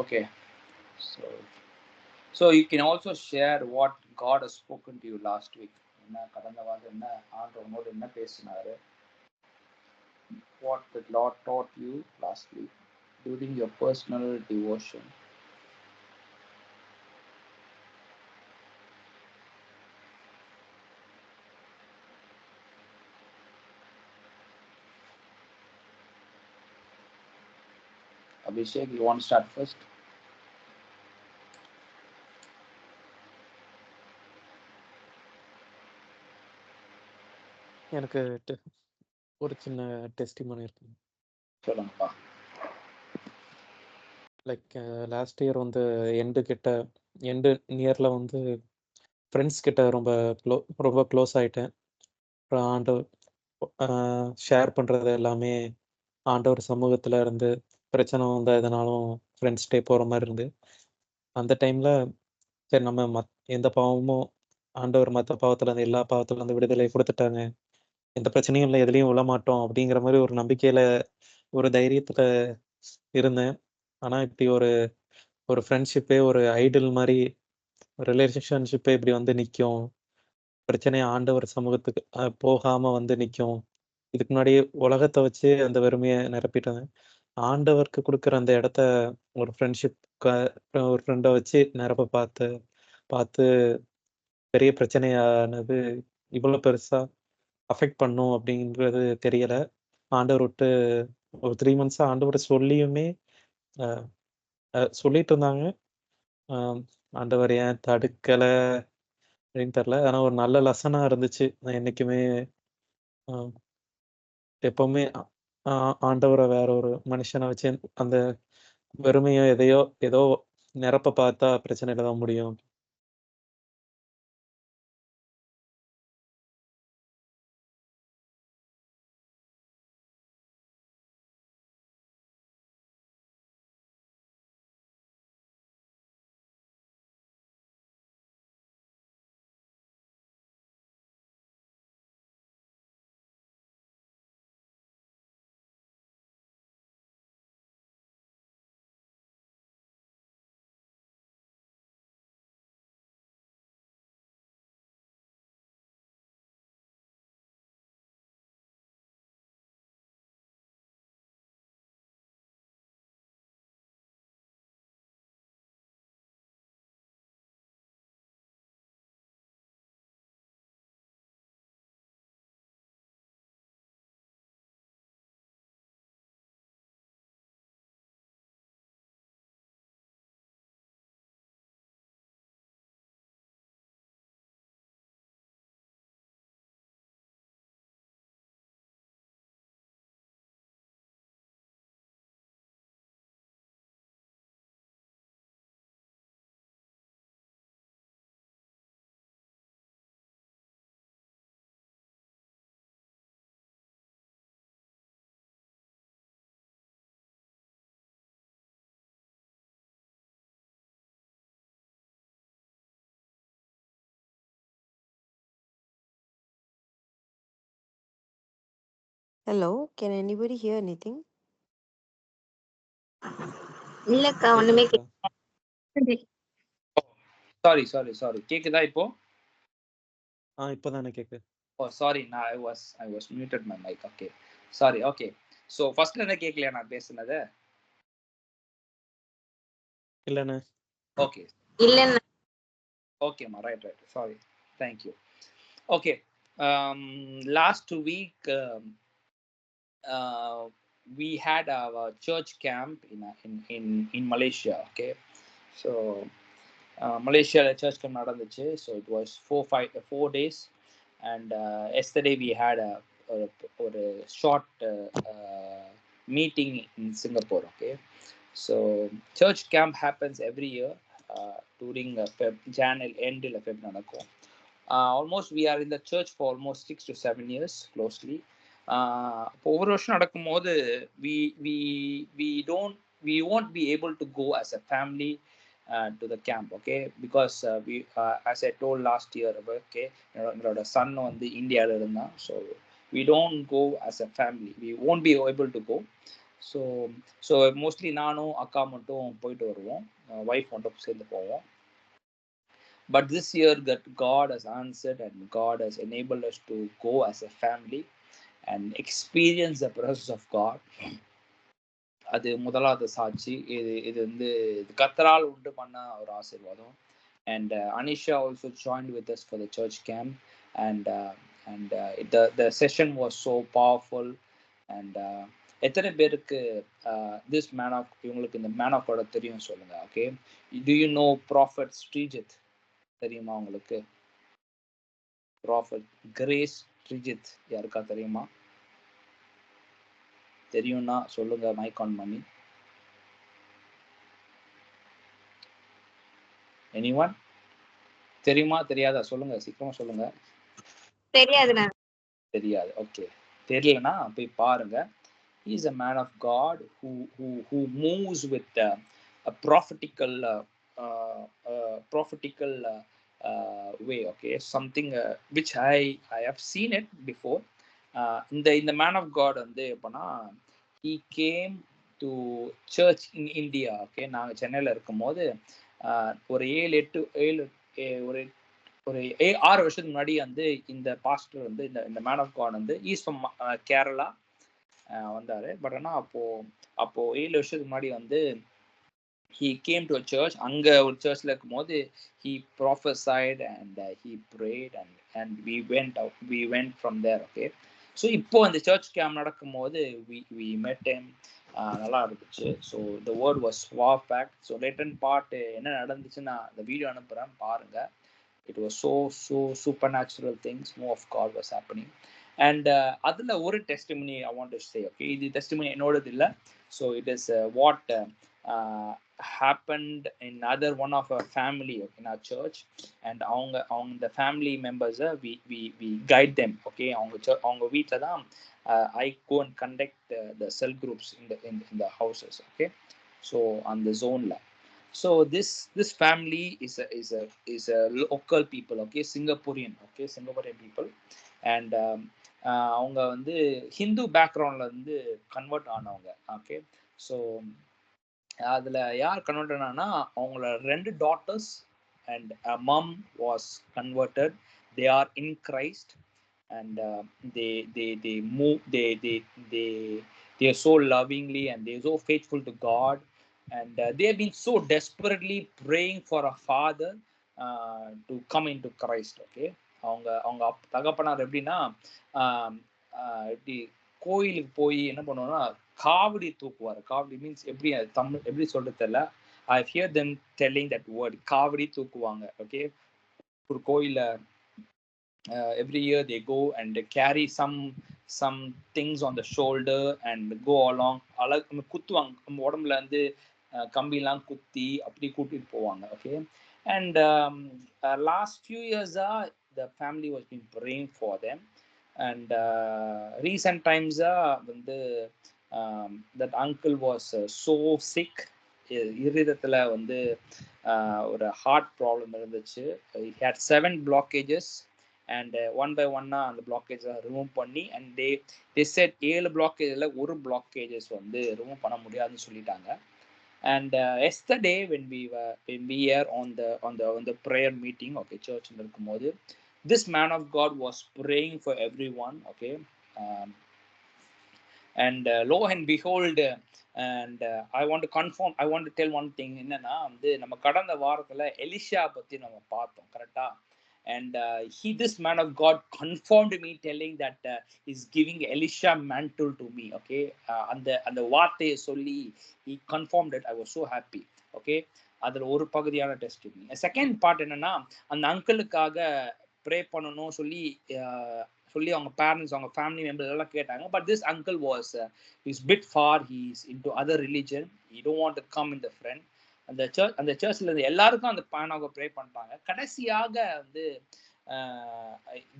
Okay. So you can also share what God has spoken to you last week. என்ன கடந்த வாரம் என்ன ஆண்டவனோடு என்ன பேசினாரு? What the Lord taught you last week during your personal devotion. Abhishek, you want to start first? எனக்கு ஒரு சின்ன testimony இருக்கு. சொல்லுங்கப்பா. லைக் லாஸ்ட் இயர் வந்து எண்டு நியரில் வந்து ஃப்ரெண்ட்ஸ் கிட்ட ரொம்ப க்ளோஸ் ஆகிட்டேன். அப்புறம் ஆண்டவர் ஷேர் பண்ணுறது எல்லாமே ஆண்டவர் சமூகத்தில் இருந்து பிரச்சனை வந்தால் எதனாலும் ஃப்ரெண்ட்ஸ்டே போகிற மாதிரி இருந்து அந்த டைமில் சரி நம்ம எந்த பாவமும் ஆண்டவர் மற்ற பாவத்துலேருந்து எல்லா பாவத்துலேருந்து விடுதலை கொடுத்துட்டாங்க, எந்த பிரச்சனையும் இல்லை, எதுலேயும் விழமாட்டோம் அப்படிங்கிற மாதிரி ஒரு நம்பிக்கையில் ஒரு தைரியத்தில் இருந்தேன். ஆனால் இப்படி ஒரு ஃப்ரெண்ட்ஷிப்பே ஒரு ஐடல் மாதிரி ரிலேஷன்ஷிப்பே இப்படி வந்து நிற்கும், பிரச்சனையை ஆண்டவர் சமூகத்துக்கு போகாமல் வந்து நிற்கும். இதுக்கு முன்னாடி உலகத்தை வச்சு அந்த வெறுமையை நிரப்பிட்டாங்க. ஆண்டவருக்கு கொடுக்குற அந்த இடத்த ஒரு ஒரு ஃப்ரெண்டை வச்சு நிரப்ப பார்த்து பெரிய பிரச்சனையானது இவ்வளோ பெருசாக அஃபெக்ட் பண்ணும் அப்படின்றது தெரியலை. ஆண்டவர் விட்டு ஒரு 3 months ஆண்டவர் சொல்லியுமே சொல்லிட்டு இருந்தாங்க. ஆண்டவர் ஏன் தடுக்கலை அப்படின்னு தெரில. ஆனால் ஒரு நல்ல லெசனாக இருந்துச்சு. நான் என்றைக்குமே எப்போவுமே ஆண்டவரை வேற ஒரு மனுஷனை வச்சு அந்த வெறுமையோ ஏதோ நிரப்ப பார்த்தா பிரச்சனையில தான் முடியும். Hello, can anybody hear anything? இல்லக்கா ஒண்ணுமே சாரி கேக்குதா இப்போ? இப்போதானே கேக்கு. சாரி, நான் I was muted my mic. Okay sorry. Okay, so ஃபர்ஸ்ட்ல என்ன கேட்கலையா நான் பேசுனது? இல்லைண்ணே. ஓகே இல்லைன்னா ஓகேம்மா, right sorry, thank you. Okay, last week we had our church camp in Malaysia. Okay, so Malaysia church camp நடந்துச்சு. So it was 4 days, and yesterday we had a short meeting in Singapore. Okay, so church camp happens every year during January end இல்ல Feb நடக்கும். Almost we are in the church for almost 6 to 7 years closely. ஒவ்வொரு வருஷம் நடக்கும்போது we won't be able to go as a family to the camp. Okay, because we as I told last year, okay, என்னோட son வந்து இந்தியால இருந்தான். So we don't go as a family, we won't be able to go. So mostly நானும் அக்கா மட்டும் போயிட்டு வருவோம், wife மட்டும் சேர்ந்து போவோம். But this year that God has answered and God has enabled us to go as a family and experience the presence of God. அது முதலாவது சாட்சி. இது வந்து கர்த்தரால் உண்டு பண்ண ஒரு ஆசீர்வாதம். And Anisha also joined with us for the church camp, and the session was so powerful. And எத்தனை பேருக்கு this man of இவங்களுக்கு இந்த man of God தெரியும் சொல்லுங்க. Okay, do you know Prophet Srijit? தெரியுமா உங்களுக்கு? Prophet Grace Srijit யாருக்கா தெரியுமா? தெரியும்னா சொல்லுங்க, மைக் ஆன் பண்ணி. எனிவன்? தெரியுமா தெரியாதா சொல்லுங்க, சீக்கிரமா சொல்லுங்க. தெரியாது. ஓகே, தெரியலனா போய் பாருங்க. He is a man of God who moves with a prophetical way. Okay, something which I have seen it before. இந்த man of God வந்து எப்பனா he came to church in India. Okay, நாங்க சென்னையில இருக்கும்போது ஒரு 6 வருஷத்துக்கு முன்னாடி வந்து இந்த பாஸ்டர் வந்து இந்த மேன் ஆஃப் காட் வந்து ஈஸ் ஃப்ரம் கேரளா வந்தாரு. பட் ஆனால் அப்போ 7 வருஷத்துக்கு முன்னாடி வந்து he came to a church. அங்க ஒரு சர்ச்ல இருக்கும்போது he prophesied and he prayed and we went from there. Okay, so இப்போ அந்த சர்ச் கேம்ப் நடக்கும்போது we met him. நல்லா இருந்துச்சு. So the word was wow packed. So return part என்ன நடந்துச்சு நான் இந்த வீடியோ அனுப்புகிறேன், பாருங்க. It was so supernatural things, more of God was happening. And அதில் ஒரு testimony I want to say. Okay, இது testimony என்னோடது இல்லை. So it is what happened in other one of our family in our church. And the family members we guide them. Okay, அவங்க வீட்டில் தான் I go and conduct the cell groups in the houses. Okay, so on the zone la. So this family is a local people. Okay, Singaporean people. And அவங்க வந்து ஹிந்து பேக்ரவுண்ட்ல இருந்து convert ஆனவங்க. Okay, so அதில் யார் கன்வெர்ட் ஆனான்னா அவங்களோட 2 daughters and a mom was converted. They are in Christ, and they move, they are so lovingly and they are so faithful to God. And they have been so desperately praying for a father to come into Christ. Okay, அவங்க தகப்பனார் எப்படின்னா எப்படி கோயிலுக்கு போய் என்ன பண்ணுவோம்னா காவடி தூக்குவார். காவடி means எப்படி தமிழ் எப்படி சொல்றது தெரியல. I hear them telling that word, kavadi தூக்குவாங்க. ஓகே, ஒரு கோயில every year they go and they carry some things on the shoulder and go along. குத்துவாங்க, நம்ம உடம்புல இருந்து கம்பிலாம் குத்தி அப்படி கூட்டிட்டு போவாங்க. Okay, and last few years the family was been praying for them. And recent times வந்து that uncle was so sick. இருதயத்துல வந்து ஒரு ஹார்ட் ப்ராப்ளம் இருந்துச்சு. He had 7 blockages and one by ஒன்னா அந்த பிளாக்கேஜை ரிமூவ் பண்ணி அண்ட் தே செட் 7 பிளாக்கேஜில் ஒரு பிளாக்கேஜஸ் வந்து ரிமூவ் பண்ண முடியாதுன்னு சொல்லிட்டாங்க. And yesterday when we are on the prayer meeting, okay, church இருக்கும்போது this man of God was praying for everyone, okay, and lo and behold, and I want to tell one thing. என்னன்னா வந்து நம்ம கடந்த வாரத்துல எலிஷா பத்தி நம்ம பார்த்தோம், கரெக்டா? And this man of God confirmed me, telling that he's giving Elisha mantle to me, okay. அந்த வார்த்தையை சொல்லி he confirmed it. I was so happy, okay. அதுல ஒரு பகுதியான டெஸ்டிமனி. செகண்ட் பார்ட் என்னன்னா, அந்த அங்கிளுக்காக ப்ரே பண்ணணும் சொல்லி அவங்க பேரண்ட்ஸ், அவங்க ஃபேமிலி மெம்பர்ஸ் எல்லாம் கேட்டாங்க. But this uncle was is bit for, he is into other religion, he don't want to come in the front. அந்த சர்ச்சில் இருந்து எல்லாருக்கும் அந்த பேனாக ப்ரே பண்ணிட்டாங்க. கடைசியாக வந்து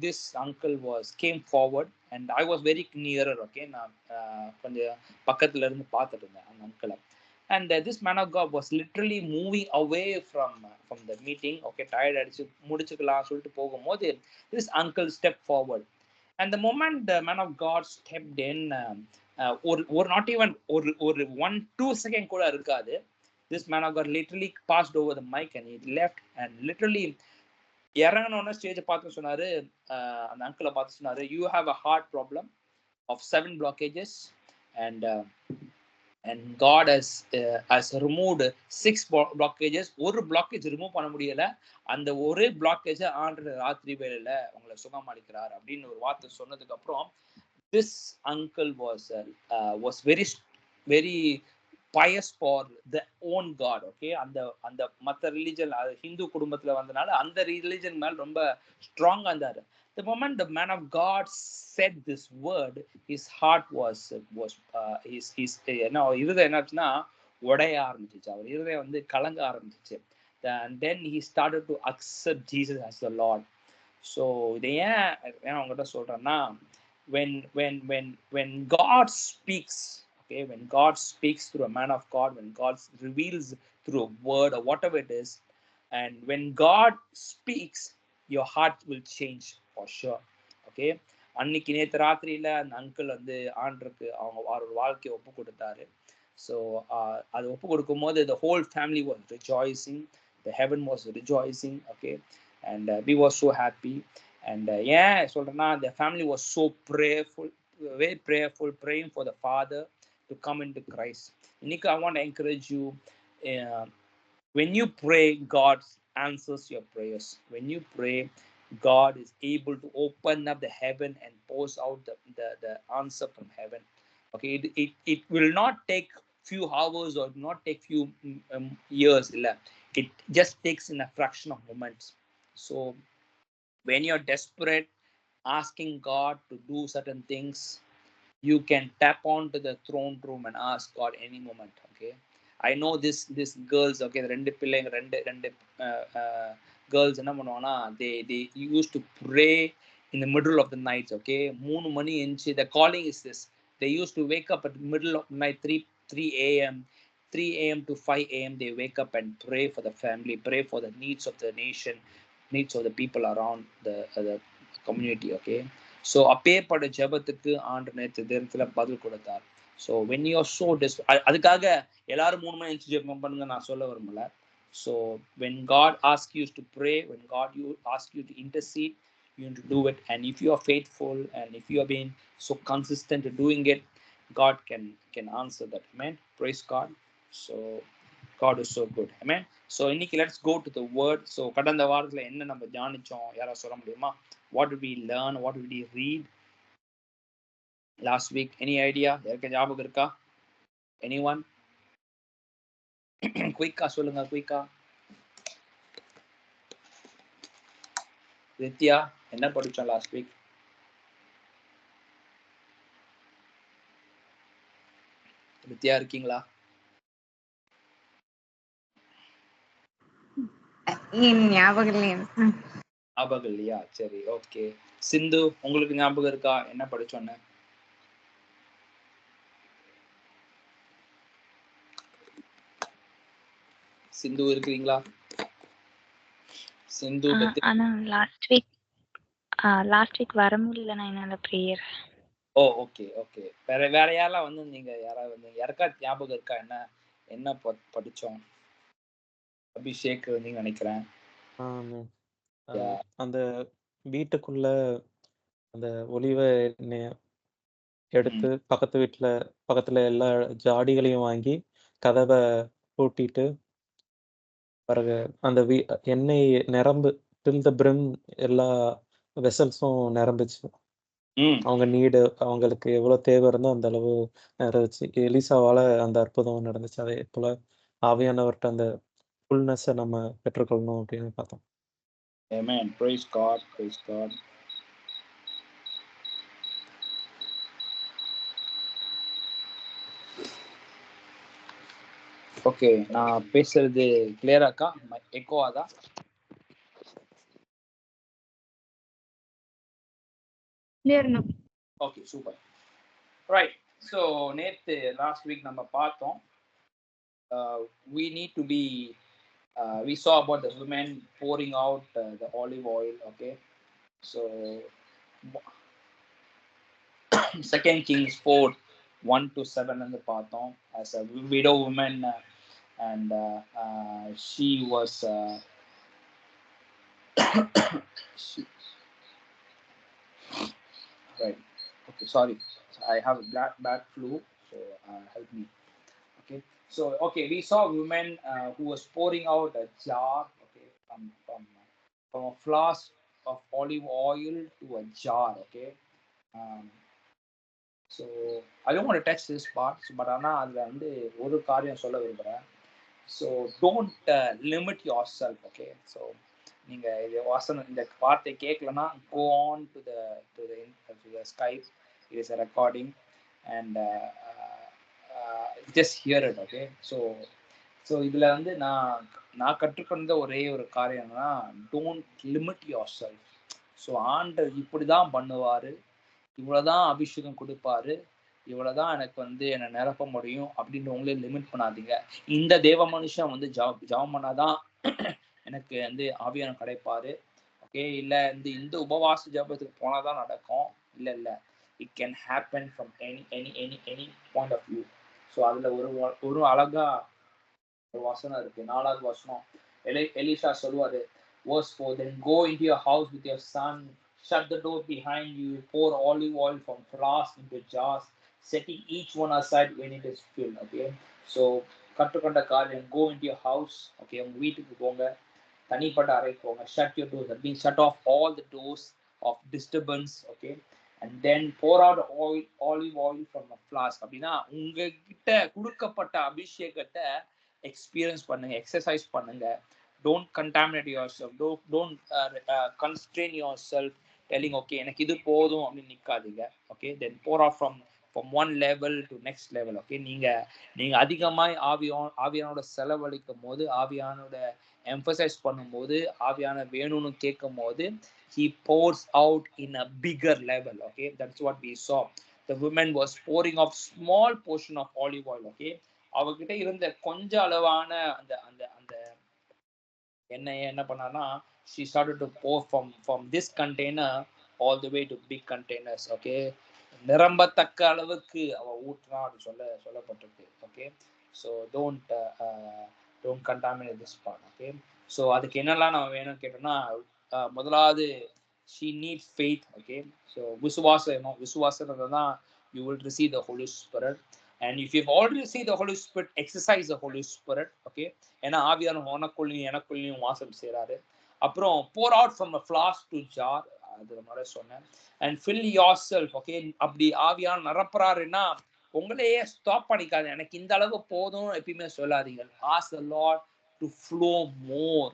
this uncle came forward and I was very nearer, okay. நான் கொஞ்சம் பக்கத்துல இருந்து பார்த்துட்டு இருந்தேன் அந்த அங்கிளை. And this man of God was literally moving away from the meeting, okay. Tired அடிச்சு முடிச்சுக்கலாம் சொல்லிட்டு போகும்போது this uncle stepped forward, and the moment the man of God stepped in, or not even or 1-2 second கூட இருக்காது, this man of God literally passed over the mic and he left, and literally இறங்கணும்னா ஸ்டேஜை பார்த்து சொன்னாரு, அந்த அங்கிளை பார்த்து சொன்னாரு, you have a heart problem of 7 blockages, and God has removed 6 blockages. ஒரு blockage remove பண்ண முடியல, அந்த ஒரே blockage ஆண்டு ராத்திரி வேளையில உங்களை சுகமளிக்கிறார் அப்படின்னு ஒரு வார்த்தை சொன்னதுக்கு அப்புறம் this uncle was very very pious for the own God, okay. அந்த மற்ற ரிலிஜன், ஹிந்து குடும்பத்துல வந்தனால அந்த ரிலிஜன் மேல ரொம்ப ஸ்ட்ராங்கா இருந்தாரு. The moment the man of God said this word, his heart was இருதயம் என்னாச்சுன்னா உடைய ஆரம்பிச்சிச்சு, அவர் இருதயம் வந்து கலங்க ஆரம்பிச்சிச்சு. And then he started to accept Jesus as the Lord. So இதை ஏன் அவங்ககிட்ட சொல்றேன்னா, when God speaks, okay, when God speaks through a man of God, when God reveals through a word or whatever it is, and when God speaks, your heart will change for sure, okay. அன்னைக்கு நேற்று ராத்திரியில அந்த uncle வந்து ஆண்டருக்கு அவரோட வாழ்க்கையை ஒப்பு கொடுத்தாரு. So அது ஒப்பு கொடுக்கும் போது the whole family was rejoicing, the heaven was rejoicing, okay, and we were so happy. And ஏன் சொல்றேன்னா, the family was so prayerful, very prayerful, praying for the father to come into Christ. இன்னைக்கு I want to encourage you, when you pray, God answers your prayers. When you pray, God is able to open up the heaven and pours out the answer from heaven, okay. It will not take few hours or not take few years, it just takes in a fraction of moments. So when you're desperate asking God to do certain things, you can tap onto the throne room and ask God any moment, okay. I know this girls, okay, ரெண்டு பிள்ளைங்க ரெண்டு girls என்ன பண்ணுவாங்கன்னா, they used to pray in the middle of the night, okay. 3 மணி எஞ்சி, the calling is this, they used to wake up at the middle of the night, 3 a.m. to 5 a.m. they wake up and pray for the family, pray for the needs of the nation, needs of the people around the community, okay. So அப்பேற்பட்ட ஜெபத்துக்கு ஆண்டு நேற்று தினத்துல பதில் கொடுத்தார். So when you are so அதுக்காக எல்லாரும் 3 மணி எழுந்து ஜெபம் பண்ணுங்க நான் சொல்ல விரும்பல. So when God asks you to pray, when God asks you to intercede, you need to do it. And if you are faithful and if you have been so consistent to doing it, God can answer that. Amen. Praise God. So God is so good. Amen. So இன்னைக்கு let's go to the word. So கடந்த வாரத்துல என்ன நம்ம தியானிச்சோம், யாராவது சொல்ல முடியுமா? What did we learn? What did we read last week? Any idea? யாருக்கு ஞாபகம் இருக்கா? Anyone? குயிக்கா சொல்லுங்க, குயிக்கா. வித்யா, என்ன படிச்சோம் லாஸ்ட் வீக்? வித்யா இருக்கீங்களா? ஞாபகம் இல்லையா? சரி, ஓகே. சிந்து, உங்களுக்கு ஞாபகம் இருக்கா என்ன படிச்சோன்னு? சிந்து இருக்கிறீங்களா? சிந்து ஆனா லாஸ்ட் வீக் லாஸ்ட் வீக் வர முடியல நான் என்னோட ப்ரேயர். ஓ ஓகே ஓகே. வேற யாரெல்லாம் வந்து நீங்க யாராவது வந்து யாருக்கா ஞாபகம் இருக்கா என்ன என்ன படிச்சோம்? அபிஷேக் நீங்க நினைக்கிறேன். அந்த வீட்டுக்குள்ள அந்த ஒலிவ எடுத்து பக்கத்துல எல்லா ஜாடிகளையும் வாங்கி கதவை பூட்டிட்டு பிறகு அந்த எண்ணெய் நிரம்பு டில் த பிரிம் எல்லா வெசல்ஸும் நிரம்பிச்சு. அவங்க நீடு அவங்களுக்கு எவ்வளவு தேவை இருந்தோ அந்த அளவு நிறைவேச்சு. எலிசாவால அந்த அற்புதம் நடந்துச்சு. அதே போல ஆவியானவர்கிட்ட அந்த ஃபுல்னஸை நம்ம பெற்றுக்கொள்ளணும் அப்படின்னு பார்த்தோம். Amen. Praise God. Praise God. Okay, நான் பேசுறது கிளியராக்கா? எக்கோ ஆதா? கிளியர்னா? Okay, super. ரைட். ஸோ நேற்று லாஸ்ட் வீக் நம்ம பார்த்தோம், we need to be we saw about the women pouring out the olive oil. Okay, so 2 Kings 4:1-7 வந்து பார்த்தோம். As a widow woman and she was right. Okay, sorry, I have a bad flu, so help me. Okay, so okay, we saw women who was pouring out a jar, okay, from a flask of olive oil to a jar. Okay, so I don't want to touch this part, but ஆனா அதுல வந்து ஒரு காரியம் சொல்ல விரும்புறேன். So don't limit yourself. Okay, so நீங்க இது வாசனம் இந்த வார்த்தை கேட்கலன்னா go on to the Skype. It is a recording and just hear it. Okay, so இதுல வந்து நான் கற்றுக்கொண்ட ஒரே ஒரு காரியம் என்னன்னா, don't limit your self. So ஆண்டவர் இப்படிதான் பண்ணுவாரு, இவ்வளவுதான் அபிஷேகம் கொடுப்பாரு, இவ்வளவுதான் எனக்கு வந்து என்னை நிரப்ப முடியும் அப்படின்னு உங்களே லிமிட் பண்ணாதீங்க. இந்த தேவ மனுஷன் வந்து ஜாம் பண்ணாதான் எனக்கு வந்து ஆவியானம் கிடைப்பாரு, ஓகே, இல்ல இந்த உபவாச ஜபத்துக்கு போனாதான் நடக்கும், இல்ல it can happen from any point of view. So அதுல ஒரு அழகா ஒரு வசனம் இருக்கு, 4வது வசனம். எலிசா சொல்லுவாரு, verse 4, then go into your house with your son, shut the door behind you, pour olive oil from flask into jars, setting each one aside when it is filled. Okay, so கற்றுக்கொண்ட காரியம், go into your house. Okay, உங்க வீட்டுக்கு போங்க, தனிப்பட்ட அறைக்கு போங்க, shut your doors, that means shut off all the doors of disturbance. Okay, and then pour out olive oil from a flask. அப்படின்னா உங்ககிட்ட கொடுக்கப்பட்ட அபிஷேகத்தை எக்ஸ்பீரியன்ஸ் பண்ணுங்க, எக்ஸசைஸ் பண்ணுங்க. Don't contaminate yourself, don't constrain yourself telling okay எனக்கு இது போதும் அப்படின்னு நிக்காதீங்க. Okay, then pour out from one level to next level. Okay, நீங்க அதிகமாய் ஆவியானோட செலவழிக்கும் போது, ஆவியானோட எம்பசைஸ் பண்ணும்போது, ஆவியான வேணும்னு கேட்கும் போது, he pours out in a bigger level. Okay, that's what we saw. The woman was pouring off small portion of olive oil. Okay, அவகிட்ட இருந்த கொஞ்ச அளவான அந்த அந்த அந்த எண்ணெயை என்ன பண்ணான்னா, she started to pour from this container all the way to big containers. Okay, நிரம்பத்தக்க அளவுக்கு அவ ஊற்றுனா அப்படி சொல்லப்பட்டிருக்கு. Okay, so don't contaminate this part. Okay, so அதுக்கு என்னெல்லாம் நம்ம வேணும்னு கேட்டோம்னா, முதலாவது she needs faith. Okay, so விசுவாசம் தான் you will receive the Holy Spirit. And if you've already received the Holy Spirit, exercise the Holy Spirit. Okay, ஏன்னா ஆவியான உனக்குள்ளேயும் எனக்குள்ளேயும் வாசம் செய்றாரு. அப்புறம் pour out from a flask to jar, அது மாதிரி சொன்னேன். and fill yourself. Okay, அப்படி ஆவியான நிரப்புறாருன்னா உங்களையே ஸ்டாப் பண்ணிக்காது, எனக்கு இந்த அளவு போதும் எப்பயுமே சொல்லாதீங்க. ask the Lord to flow more.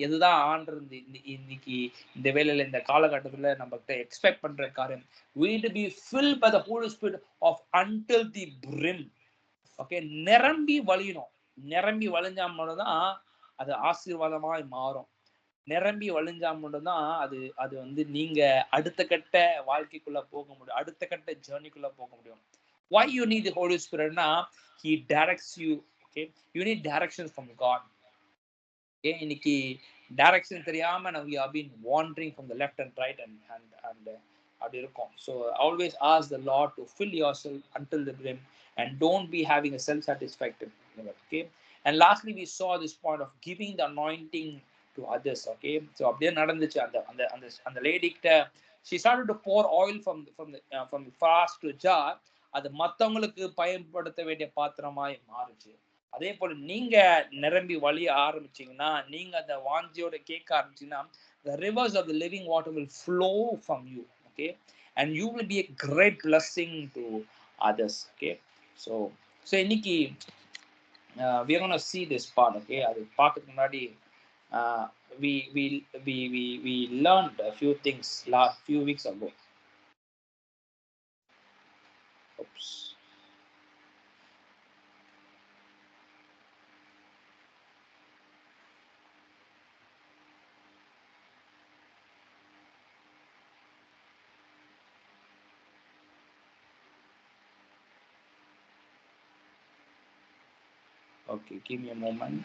இதுதான் ஆண்டது இன்னைக்கு இந்த வேளையில இந்த காலகட்டத்துல நம்ம கிட்ட எக்ஸ்பெக்ட் பண்ற காரியம். we need to be filled by the Holy Spirit of until the brim. Okay, நிரம்பி வழியணும். நிரம்பி வழிஞ்சா மட்டும்தான் அது ஆசீர்வாதமாய் மாறும். நிரம்பி வழிஞ்சா மட்டும்தான் அது வந்து நீங்க அடுத்த கட்ட வாழ்க்கைக்குள்ள போக முடியும், அடுத்த கட்ட ஜேர்னிக்குள்ள போக முடியும். why you need the Holy Spirit னா, he directs you. Okay, you need directions from God. இன்னைக்கு டைரக்ஷன் தெரியாம we have been wandering from the left and right and அப்படி இருக்கும். So always ask the Lord to fill yourself until the brim and don't be having a self-satisfied liver. Okay, and lastly we saw this point of giving the anointing to others. Okay, so அப்படியே நடந்துச்சு. அந்த lady கிட்ட she started to pour oil from the flask to jar. அது மற்றவங்களுக்கு பயன்படுத்த வேண்டிய பாத்திரமாய் மாறுச்சு. அதே போல நீங்க நிரம்பி வழிய ஆரம்பிச்சீங்கன்னா, நீங்க அந்த வாஞ்சியோட கேட்க ஆரம்பிச்சீங்கன்னா, the rivers of the living water will flow from you. Okay, and you will be a great blessing to others. Okay, so இன்னைக்கு we are going to see this part. Okay, அது பார்க்கிறதுக்கு முன்னாடி we learned a few things last few weeks ago. Oops. Okay, give me a moment.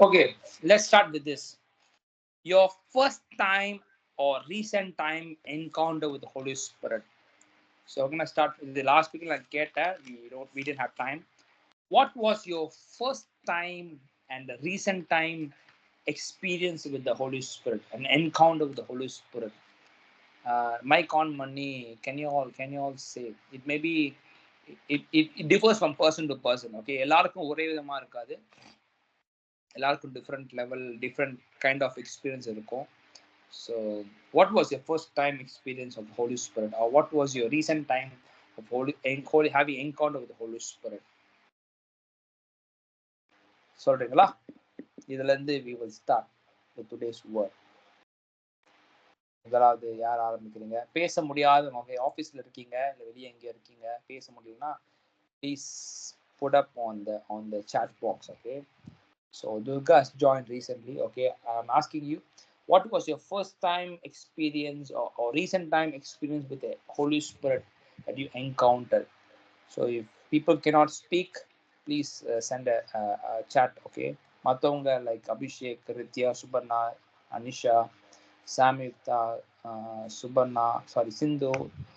Okay, let's start with this. Your first time or recent time encounter with the Holy Spirit. So we're going to start with the last week like Keta. We didn't have time. What was your first time and the recent time experience with the Holy Spirit, an encounter with the Holy Spirit? Mike on money, can you all say? It may be it differs from person to person. Okay, எல்லாருக்கும் ஒரே விதமா இருக்காது. எல்லாருக்கும் different level, different kind of experience இருக்கும். So what was your first time experience of the Holy Spirit, or what was your recent time of having encounter with the Holy Spirit? சொல்றீங்களா? இதுல இருந்து we will start with today's word. முதலாவது யார் ஆரம்பிக்கிறீங்க? பேச முடியாதவங்க ஆஃபீஸ்ல இருக்கீங்க, இல்லை வெளியே எங்க இருக்கீங்க, பேச முடியலன்னா please put up on the chat box. Okay, so Durga has joined recently. Okay, I'm asking you, what was your first time experience or recent time experience with the Holy Spirit that you encountered? So if people cannot speak, please send a chat. Okay, matavanga like Abhishek, Ritya, Subarna, Anisha, Samyukta, Subarna, Sindhu,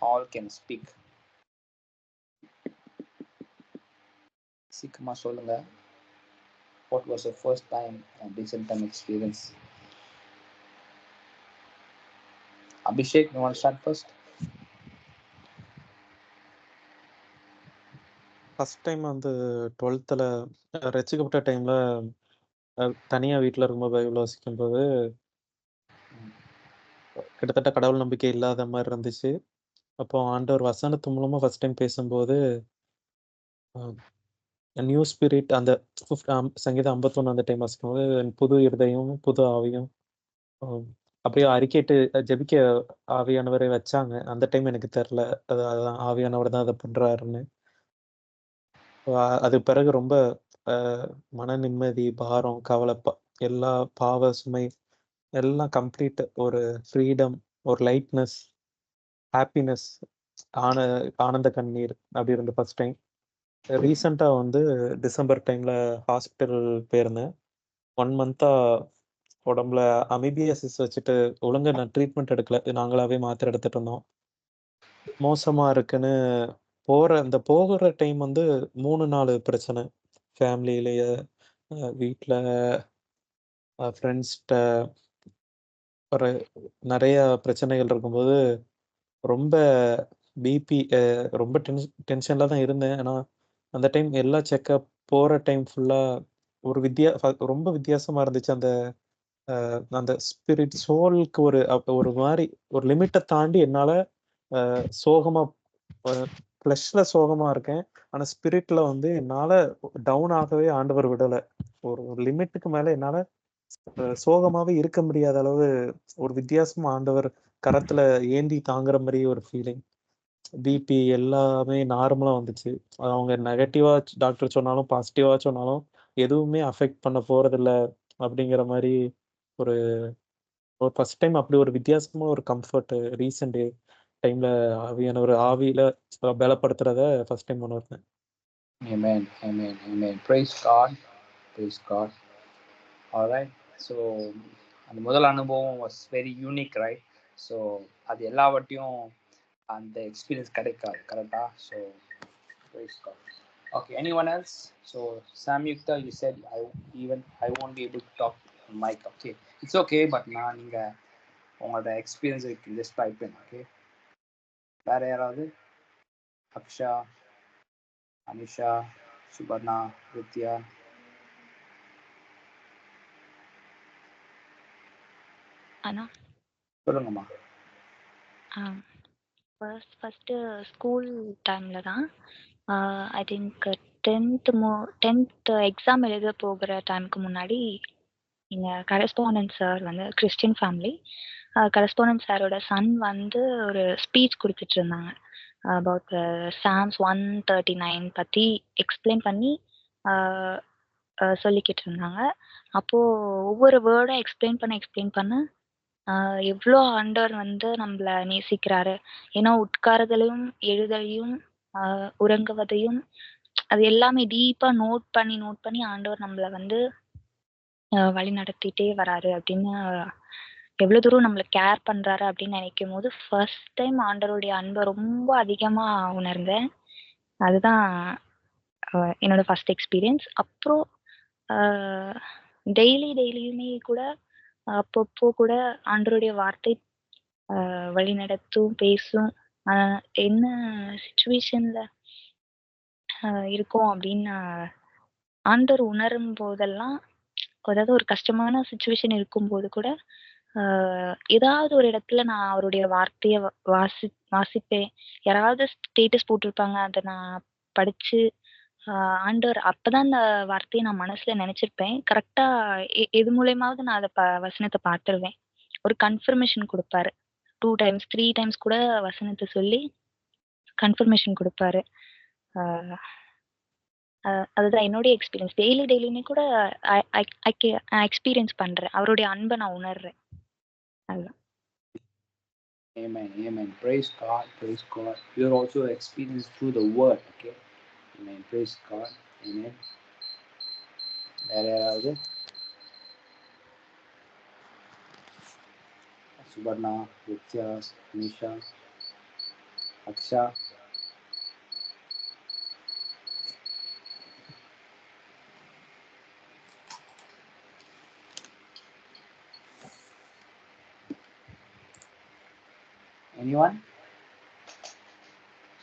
all can speak. சீக்கிரமா சொல்லுங்க. What was your first time and recent time experience? Abhishek, you want to start first? First time வந்து 12th ரசிக்கப்பட்ட டைம்ல தனியா வீட்டில் இருக்கும்போது Bible வாசிக்கும்போது கிட்டத்தட்ட கடவுள் நம்பிக்கை இல்லாத மாதிரி இருந்துச்சு. அப்போ ஆண்டவர் வசனத்து மூலமா ஃபர்ஸ்ட் டைம் பேசும்போது நியூ ஸ்பிரிட் அந்த சங்கீதம் 51 அந்த டைம் வாசிக்கும்போது புது இருதயம் புது ஆவியும் அப்படியே அறிக்கைட்டு ஜெபிக்க ஆவியானவரை வச்சாங்க. அந்த டைம் எனக்கு தெரில அது ஆவியானவர் தான் அதை பண்றாருன்னு. அது பிறகு ரொம்ப மன நிம்மதி, பாரம், கவலை, எல்லா பாவ சுமை எல்லாம் கம்ப்ளீட் ஒரு ஃப்ரீடம், ஒரு லைட்னஸ், ஹாப்பினஸ், ஆனந்த கண்ணீர் அப்படி இருந்து ஃபர்ஸ்ட் டைம். ரீசெண்டாக வந்து டிசம்பர் டைமில் ஹாஸ்பிட்டல் போயிருந்தேன். 1 month-ஆ உடம்புல அமிபியாசிஸ் வச்சுட்டு ஒழுங்கா நான் ட்ரீட்மெண்ட் எடுக்கல. நாங்களாவே மாத்திரை எடுத்துட்டு இருந்தோம். மோசமாக இருக்குன்னு போகிற டைம் வந்து 3-4 பிரச்சனை. ஃபேமிலியிலேயே, வீட்டில், ஃப்ரெண்ட்ஸ்கிட்ட ஒரு நிறைய பிரச்சனைகள் இருக்கும்போது ரொம்ப பிபி ரொம்ப டென்ஷனில் தான் இருந்தேன். ஆனால் அந்த டைம் எல்லா செக்கப் போகிற டைம் ஃபுல்லாக ரொம்ப வித்தியாசமாக இருந்துச்சு. அந்த ஸ்பிரிட் சோலுக்கு ஒரு மாதிரி ஒரு லிமிட்டை தாண்டி என்னால் சோகமாக ஃப்ளஷ்ல சோகமாக இருக்கேன். ஆனால் ஸ்பிரிட்ல வந்து என்னால் டவுன் ஆகவே ஆண்டவர் விடலை. ஒரு லிமிட்டுக்கு மேலே என்னால் சோகமாவே இருக்க முடியாத அளவு ஒரு வித்தியாசமா ஆண்டவர் கரத்துல ஏந்தி தாங்குற மாதிரி ஒரு ஃபீலிங். பிபி எல்லாமே நார்மலா வந்துச்சு. அவங்க நெகட்டிவா டாக்டர் சொன்னாலும் பாசிட்டிவா சொன்னாலும் எதுவுமே அஃபெக்ட் பண்ண போறதில்ல அப்படிங்கிற மாதிரி ஒரு ஃபர்ஸ்ட் டைம் அப்படி ஒரு வித்தியாசமா ஒரு கம்ஃபர்ட் ரீசெண்ட் டைம்ல ஆவியானவர் ஆவியில பலப்படுத்துறத ஃபர்ஸ்ட் டைம் உணர்ந்தேன். Amen, amen, amen. Praise God, praise God. All right. So அந்த முதல் அனுபவம் was very unique, right? So அது எல்லாவற்றையும் அந்த எக்ஸ்பீரியன்ஸ் கிடைக்காது, கரெக்டா? So praise God. Okay, anyone else? So Samyukta, you said I won't be able to talk on mic. Okay, it's okay, but நான் நீங்க உங்களோட எக்ஸ்பீரியன்ஸ் ஜஸ்ட் டைப் பண்ணு. Okay, வேற யாராவது? அக்ஷா, அனிஷா, சுபர்ணா, வித்யா. அண்ணா சொல்லுங்கம்மா. ஃபர்ஸ்ட் ஸ்கூல் டைம்ல தான் ஐ திங்க் டென்த் எக்ஸாம் எழுத போகிற டைமுக்கு முன்னாடி எங்கள் கரஸ்பாண்டன்ட் சார் வந்து கிறிஸ்டின் ஃபேமிலி. கரஸ்பாண்டன்ட் சாரோட சன் வந்து ஒரு ஸ்பீச் கொடுத்துட்டு இருந்தாங்க அபவுட் சாம்ஸ் 139 பற்றி எக்ஸ்பிளைன் பண்ணி சொல்லிக்கிட்டு இருந்தாங்க. அப்போது ஒவ்வொரு வேர்டை எக்ஸ்பிளைன் பண்ண எவ்வளோ ஆண்டவர் வந்து நம்மள நேசிக்கிறாரு. ஏன்னா உட்காரதையும் எழுதலையும் உறங்குவதையும் அது எல்லாமே டீப்பா நோட் பண்ணி ஆண்டவர் நம்மள வந்து வழி நடத்திட்டே வராரு அப்படின்னு எவ்வளவு தூரம் நம்மள கேர் பண்றாரு அப்படின்னு நினைக்கும் போது ஃபர்ஸ்ட் டைம் ஆண்டவருடைய அன்பை ரொம்ப அதிகமா உணர்ந்தேன். அதுதான் என்னோட ஃபர்ஸ்ட் எக்ஸ்பீரியன்ஸ். அப்புறம் டெய்லியுமே கூட அப்பப்போ கூட ஆண்டவருடைய வார்த்தை வழி நடத்தும், பேசும். என்ன சுச்சுவேஷன்ல இருக்கும் அப்படின்னு ஆண்டவர் உணரும் போதெல்லாம், அதாவது ஒரு கஷ்டமான சுச்சுவேஷன் இருக்கும்போது கூட ஏதாவது ஒரு இடத்துல நான் அவருடைய வார்த்தையை வாசிப்பேன். யாராவது ஸ்டேட்டஸ் போட்டிருப்பாங்க, அதை நான் படிச்சு ஆண்டவர் அப்பதான் அந்த வார்த்தையை நான் மனசுல நினைச்சிருப்பேன். கரெக்டா எது மூலயமாவது நான் அதை வசனத்தை பார்த்துருவேன். ஒரு கன்ஃபர்மேஷன் கொடுப்பாரு. 2 times 3 times கூட வசனத்தை சொல்லி கன்ஃபர்மேஷன் கொடுப்பாரு. அதுதான் என்னுடைய எக்ஸ்பீரியன்ஸ். டெய்லியுமே கூட எக்ஸ்பீரியன்ஸ் பண்றேன். அவருடைய அன்பை நான் உணர்றேன். அதுதான். Amen, amen. Praise God, praise God. You are also experienced through the word, okay? Amen. Praise God. Amen. வேற யாராவது? சுபர்ணா, வித்யா, நிஷா, அக்ஷா. Anyone?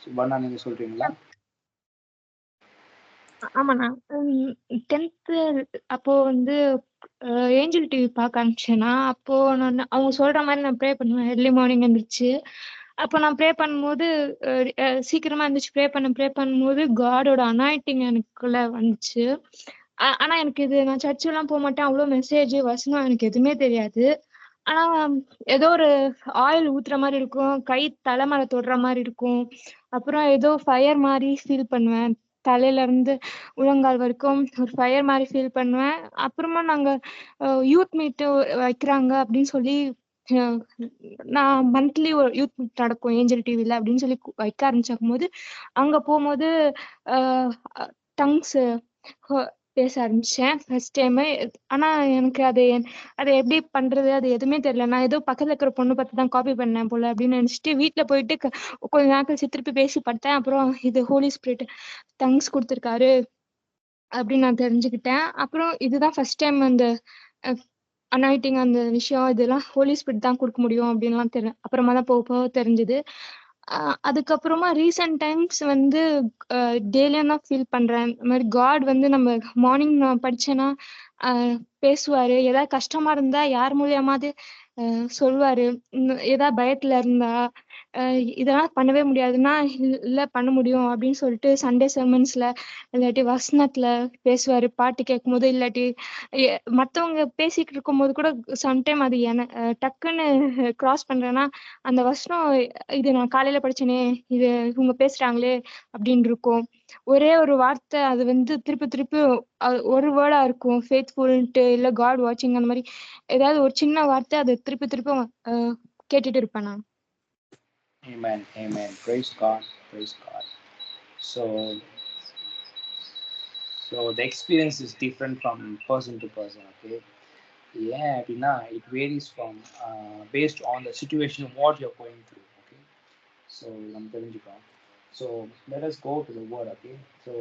சுபர்ணா, நீங்க சொல்றீங்களா? ஆமாண்ணா. 10th அப்போ வந்து ஏஞ்சல் டிவி பார்க்க ஆரம்பிச்சேன்னா, அப்போ நான் அவங்க சொல்ற மாதிரி நான் ப்ரே பண்ணுவேன். early மார்னிங் எழுந்திரிச்சு அப்போ நான் ப்ரே பண்ணும்போது சீக்கிரமா எழுந்திரிச்சு ப்ரே பண்ணும்போது காடோட அனாயிட்டிங் எனக்குள்ள வந்துச்சு. ஆனா எனக்கு இது நான் சர்ச்செல்லாம் போக மாட்டேன். அவ்வளோ மெசேஜ் வசனம் எனக்கு எதுவுமே தெரியாது. ஆனா ஏதோ ஒரு ஆயில் ஊத்துற மாதிரி இருக்கும், கை தலை மேல தொடுற மாதிரி இருக்கும். அப்புறம் ஏதோ ஃபயர் மாதிரி ஃபீல் பண்ணுவேன். தலையில இருந்து உள்ளங்கால் வரைக்கும் ஒரு ஃபயர் மாதிரி ஃபீல் பண்ணுவேன். அப்புறமா நாங்க யூத் மீட் வைக்கிறாங்க அப்படின்னு சொல்லி நான் மந்த்லி ஒரு யூத் மீட் நடக்கும் ஏஞ்சல் டிவில அப்படின்னு சொல்லி வைக்க ஆரம்பிச்சும் போது அங்க போகும்போது டங்ஸ் பேச ஆரம்பிச்சேன் ஃபர்ஸ்ட் டைம். ஆனா எனக்கு அது எப்படி பண்றது அது எதுவுமே தெரியல. நான் ஏதோ பக்கத்துல இருக்கிற பொண்ணு பார்த்து தான் காப்பி பண்ணேன் போல அப்படின்னு நினைச்சிட்டு வீட்டுல போயிட்டு கொஞ்ச நாள் கழிச்சு திருப்பி பேசி படுத்தேன். அப்புறம் இது ஹோலி ஸ்பிரிட் டங்ஸ் கொடுத்துருக்காரு அப்படின்னு நான் தெரிஞ்சுக்கிட்டேன். அப்புறம் இதுதான் ஃபர்ஸ்ட் டைம் அந்த அனாயிட்டிங் அந்த விஷயம் இதெல்லாம் ஹோலி ஸ்பிரிட் தான் கொடுக்க முடியும் அப்படின்லாம் அப்புறமா தான் போக தெரிஞ்சுது. அதுக்கப்புறமா ரீசெண்ட் டைம்ஸ் வந்து டெய்லியும் தான் ஃபீல் பண்றேன். இந்த மாதிரி காட் வந்து நம்ம மார்னிங் நான் படிச்சேன்னா பேசுவாரு. ஏதாவது கஷ்டமா இருந்தா யார் மூலியமாவது சொல்லுவாரு. ஏதாவது பயத்துல இருந்தா இதெல்லாம் பண்ணவே முடியாதுன்னா இல்ல பண்ண முடியும் அப்படின்னு சொல்லிட்டு சண்டே சர்மன்ஸ்ல இல்லாட்டி வசனத்துல பேசுவாரு. பாட்டு கேட்கும் போது இல்லாட்டி மத்தவங்க பேசிட்டு இருக்கும் போது கூட சம்டைம் அது டக்குன்னு கிராஸ் பண்றேன்னா அந்த வசனம் இது நான் காலையில படிச்சேனே, இது இவங்க பேசுறாங்களே அப்படின்னு இருக்கும். ஒரே ஒரு வார்த்தை அது வந்து திருப்பி திருப்பி ஒரு வேர்டா இருக்கும், ஃபேத்ஃபுல்ன்ட்டு இல்ல காட் வாட்சிங் அந்த மாதிரி ஏதாவது ஒரு சின்ன வார்த்தை அதை திருப்பி திருப்பி கேட்டுட்டு இருப்பேன் நான். Amen, amen. Praise God, praise God. So the experience is different from person to person, okay? Yeah, அப்படின்னா it varies from based on the situation what you're going through, okay? So நம்ம தெரிஞ்சுக்கலாம். So let us go to the word, okay? So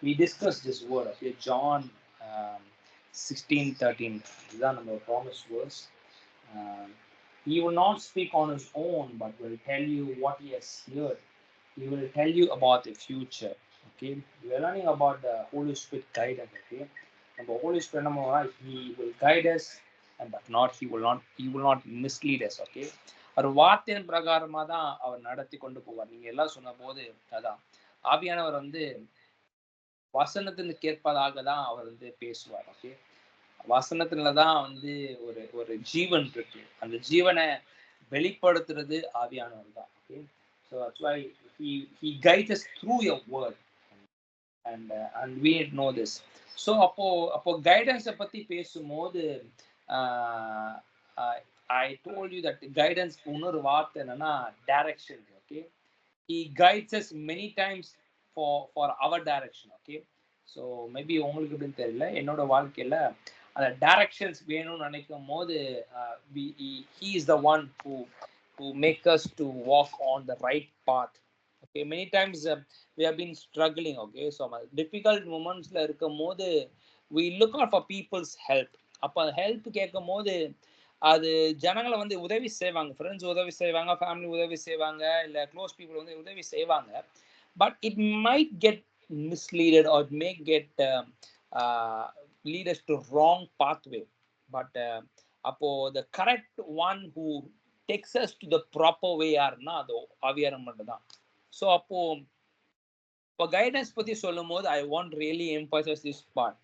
we discussed this word, okay? John 16:13. இதுதான் நம்ம promise verse. He will not speak on his own, but will tell you what he has heard. He will tell you about the future. Okay, we are learning about the Holy Spirit guidance. Okay, and the Holy Spirit, he will guide us, and but not he will not mislead us. Okay, அவர் வார்த்தையின் பிரகாரமாக தான் அவர் நடத்தி கொண்டு போவார். நீங்க எல்லாம் சொன்ன போது அதான் ஆவியானவர் வந்து வசனத்தின் கேட்பதாக தான் அவர் வந்து பேசுவார். ஓகே, வசனத்துல தான் வந்து ஒரு ஜீவன் இருக்கு, அந்த ஜீவனை வெளிப்படுத்துறது ஆவியானவர் தான். Okay, so that's why he guides us through your word, and we know this. So அப்போ கைடன்ஸை பத்தி பேசும்போது I told you that guidance இன்னொரு வார்த்தை என்னன்னா direction. Okay, he guides us many times for our direction. Okay, so maybe உங்களுக்கு எப்படின்னு தெரியல, என்னோட வாழ்க்கையில அந்த டைரக்ஷன்ஸ் வேணும்னு நினைக்கும் போது he is the one who make us to walk on the right path. Okay, many times we have been struggling. Okay, so difficult momentsல இருக்கும் போது we look out for people's help. அப்ப ஹெல்ப் கேட்கும் போது அது ஜனங்களை வந்து உதவி செய்வாங்க, ஃப்ரெண்ட்ஸ் உதவி செய்வாங்க, ஃபேமிலி உதவி செய்வாங்க, இல்லை க்ளோஸ் பீப்புள் வந்து உதவி செய்வாங்க. But it might get misleaded or it may get lead us to wrong pathway. But அப்போ the correct one who takes us to the proper way யாருன்னா அது ஆவியானவர் மட்டும் தான். ஸோ அப்போ கைடன்ஸ் பத்தி சொல்லும் போது I want really emphasize this part.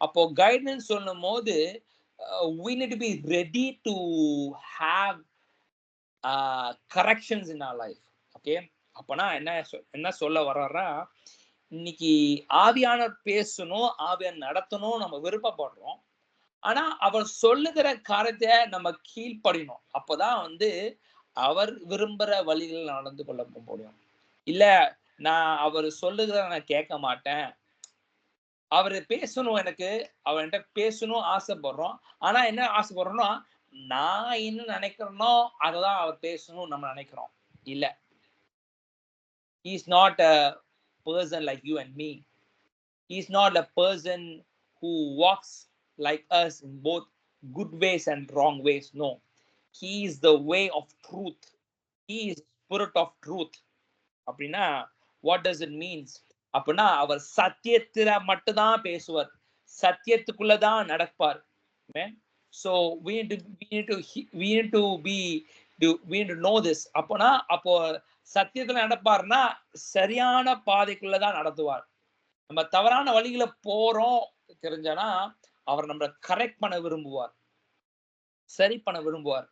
அப்போ கைடன்ஸ் சொல்லும் போது we need to be ready to have corrections in our life. Okay, அப்பனா என்ன சொல்ல வர்றாரா, இன்னைக்கு ஆவியானவர் பேசணும், ஆவியானவர் நடத்தணும் நம்ம விருப்பப்படுறோம். ஆனா அவர் சொல்லுகிற காரியத்தை நம்ம கீழ்ப்படினோம். அப்பதான் வந்து அவர் விரும்புற வழிகள் நடந்து கொள்ள முடியும். இல்ல நான் அவர் சொல்லுகிற நான் கேட்க மாட்டேன், அவர் பேசணும், எனக்கு அவர் என்கிட்ட பேசணும் ஆசைப்படுறோம். ஆனா என்ன ஆசைப்படுறோம்னா நான் என்ன நினைக்கிறேனோ அததான் அவர் பேசணும் நம்ம நினைக்கிறோம். இல்ல, he is not a person like you and me. He is not a person who walks like us in both good ways and wrong ways. No, he is the way of truth. He is spirit of truth. அப்படின்னா what does it means? அப்படின்னா அவர் சத்தியத்துல மட்டும்தான் பேசுவார், சத்தியத்துக்குள்ளதான் நடப்பார். So we need to know this. அப்போ சத்தியத்துல நடப்பார்னா சரியான பாதைக்குள்ளதான் நடத்துவார். நம்ம தவறான வழிகளை போறோம் தெரிஞ்சனா அவர் நம்மளை கரெக்ட் பண்ண விரும்புவார், சரி பண்ண விரும்புவார்.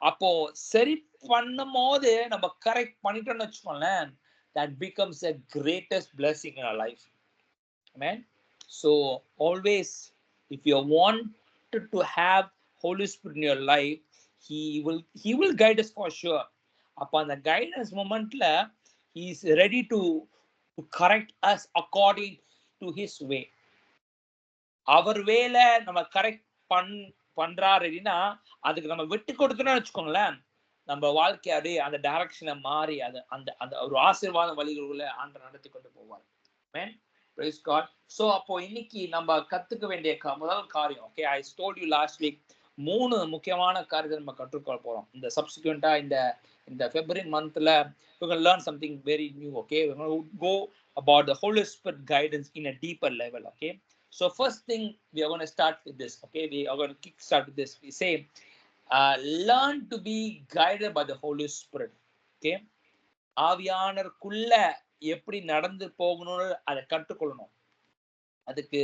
அப்போ சரி பண்ணும் போது நம்ம கரெக்ட் பண்ணிட்டோம்னு வச்சுக்கோங்களேன், that becomes a greatest blessing in our life. Amen. So always if you wanted to have Holy Spirit in your life, he will guide us for sure. அப்போ அந்த guidance மொமெண்ட்ல he is ready to correct us according to his way. அவர் வேல நம்ம correct பண்றாருன்னா அதுக்கு நம்ம விட்டு கொடுத்தோம்னு வச்சுக்கோங்களேன், நம்ம வாழ்க்கையாடி அந்த டைரக்ஷனை மாறி அந்த ஒரு ஆசீர்வாத வழிகளுக்குள்ள ஆண்டவர் நடத்தி கொண்டு போவார். Amen. Praise God. So அப்போ இன்னைக்கு நம்ம கத்துக்க வேண்டிய முதல் காரியம், okay, I told you last week 3 முக்கியமான காரியத்தை நம்ம கற்றுக்கொள்ள போறோம். இந்த சப்சிக்வெண்டா இந்த February monthல we can learn something very new. Okay, we're going to go about the Holy Spirit guidance in a deeper level. Okay, so first thing we are going to start with this. Okay, we are going to kick start with this. We say learn to be guided by the Holy Spirit. Okay, ஆவியானருக்குள்ள எப்படி நடந்து போகணும்னு அதை கற்றுக்கொள்ளணும். அதுக்கு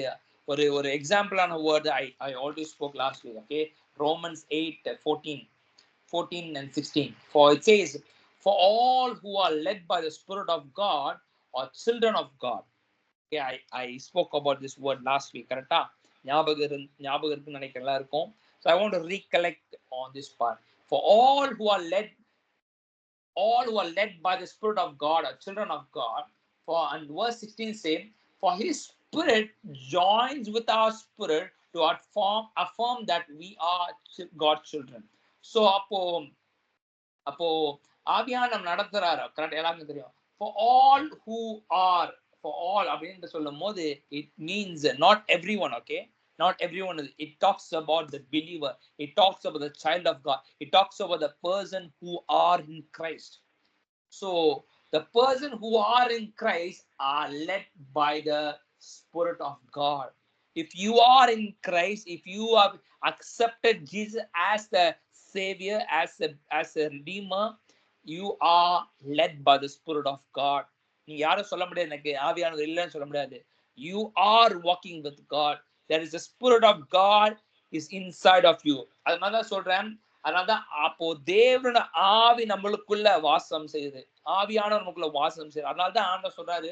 ஒரு ஒரு எக்ஸாம்பிளான word I already spoke last week. Okay, Romans 8:14 and 16. For it says, for all who are led by the Spirit of God are children of God. Okay, I spoke about this word last week. Correcta? ஞாபகம் இருக்குன்னு நினைக்கிறேன் எல்லாருக்கும். So I want to recollect on this part. For all who are led by the Spirit of God are children of God. And verse 16 says, for his Spirit joins with our spirit to affirm that we are God's children. So அப்போ ஆவியானவர் நம்ம நடத்துறாரு. Correct, எல்லாருக்கும் தெரியும். For all அப்படின்னு சொல்லும் போது it means not everyone. Okay, not everyone. It talks about the believer. It talks about the child of God. It talks about the person who are in Christ. So the person who are in Christ are led by the Spirit of God. If you are in Christ, if you have accepted Jesus as the Savior, as a Redeemer, you are led by the Spirit of God. நீ யாரும் சொல்ல முடியாது எனக்கு ஆவியானவர் இல்லைன்னு சொல்ல முடியாது. You are walking with God. There is the Spirit of God is inside of you. அதனால தான் சொல்றேன். அதனாலதான் அப்போ தேவனோட ஆவி நம்மளுக்குள்ள வாசம் செய்யுது. ஆவியானவர் நமக்குள்ள வாசம் செய்யுது. அதனாலதான் ஆண்டவர் சொல்றாரு,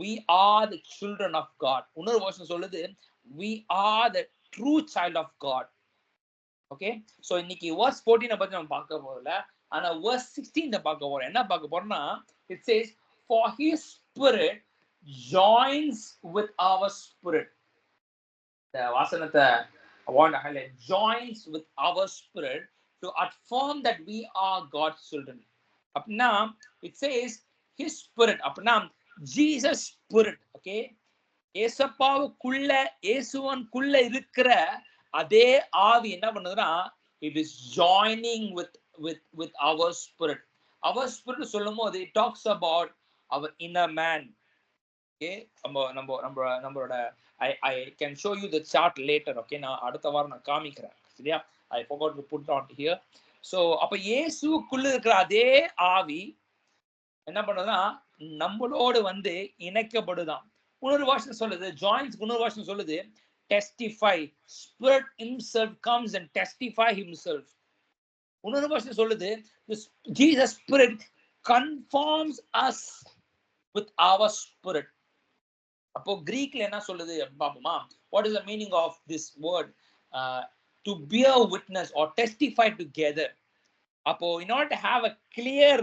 we are the children of God. இன்னொரு வருஷம் சொல்லுது, we are the true child of God. Okay, so இன்னைக்கு verse 14 பத்தி நம்ம பார்க்க போறோம்ல, ஆனா verse 16 பார்க்க போறோம். என்ன பார்க்க போறோம்னா, it says, for his spirit joins with our spirit. The வாசனத்தை I want to highlight, joins with our spirit to affirm that we are God's children. அப்படின்னா it says his spirit, அப்படின்னா Jesus spirit. Okay, இயேசுவனுக்குள்ள இருக்கிற அதே ஆவி என்ன பண்ணுதுன்னா, it is joining with our spirit. Our spirit சொல்லும் போது it talks about our inner man. Okay, நம்மளோட I can show you the chart later. Okay, நான் அடுத்த வாரம் நான் காமிக்கிறேன். சரியா? I forgot to put it on here. So அப்ப இயேசுக்குள்ள இருக்கிற அதே ஆவி என்ன பண்ணுதுன்னா நம்மளோடு வந்து இணைக்கப்படுதான். இன்னொரு வருஷம் சொல்லுது joins. இன்னொரு வருஷம் சொல்லுது testify. Spirit himself comes and testify himself. இன்னொரு வருஷம் சொல்லுது Jesus spirit conforms us with our spirit. அப்போ கிரீக்ல என்ன சொல்லுது பாப்போமா? What is the meaning of this word? To bear witness or testify together. அப்போ in order to have a clear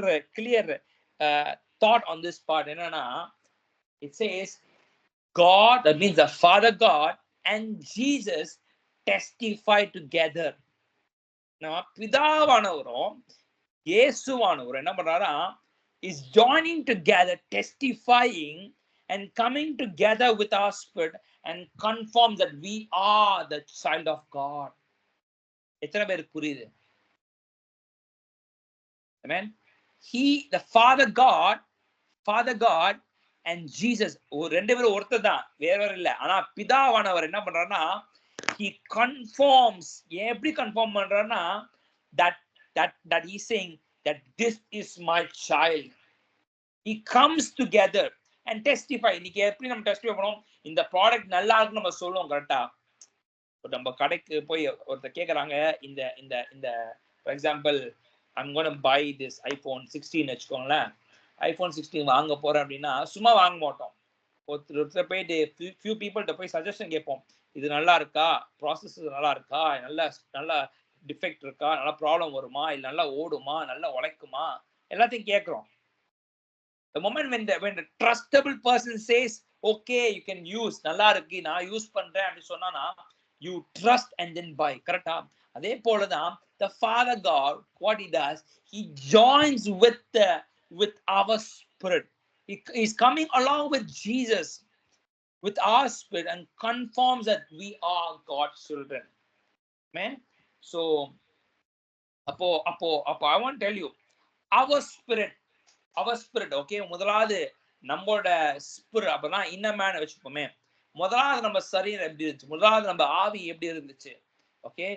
thought on this part, என்னன்னா it says God, that means the Father God and Jesus testify together. நம்ம பிதாவானவரும் இயேசுவானவரும் என்ன பண்றாரா, is joining together, testifying and coming together with our spirit and confirm that we are the child of God. எத்தனை பேருக்கு புரியுது? Amen. The Father God and Jesus ரெண்டு பேரும் ஒருத்தர் தான், வேற இல்ல. ஆனா பிதாவானவர் என்ன பண்றாருன்னா he conforms. எப்படி கன்ஃபார்ம் பண்றாருன்னா that he's saying that this is my child. He comes together and testify. இன்னைக்கு எப்படி நம்ம டெஸ்டிஃபை பண்ணுவோம்? இந்த ப்ராடக்ட் நல்லா இருக்குன்னு நம்ம சொல்லுவோம். கரெக்டா? நம்ம கடைக்கு போய் ஒருத்தர் கேக்குறாங்க, இந்த for example I'm going to buy this iPhone 16 வச்சுக்கோங்களேன். iPhone 16 வாங்க போறேன் அப்படின்னா சும்மா வாங்க மாட்டோம். ஒருத்தர் போயிட்டு few people போய் சஜஷன் கேட்போம். இது நல்லா இருக்கா, ப்ராசஸ் நல்லா இருக்கா, நல்ல டிஃபெக்ட் இருக்கா, நல்ல ப்ராப்ளம் வருமா, இல்ல நல்லா ஓடுமா, நல்லா உழைக்குமா, எல்லாத்தையும் கேட்கிறோம். The moment when the trustable person says okay you can use, நல்லா இருக்கு நான் யூஸ் பண்றேன் அப்படி சொன்னானா you trust and then buy. கரெக்டா? அதே போலதான் the Father God, what he does, he joins with our spirit. He is coming along with Jesus, with our spirit, and confirms that we are God's children. Amen. So அப்போ I want to tell you, our spirit, okay, முதலாவது நம்மளோட spirit. அப்பதான் inner man வச்சுப்போமே. முதலாவது நம்ம சரீரம் எப்படி இருந்துச்சு? முதலாவது நம்ம ஆவி எப்படி இருந்துச்சு? Okay,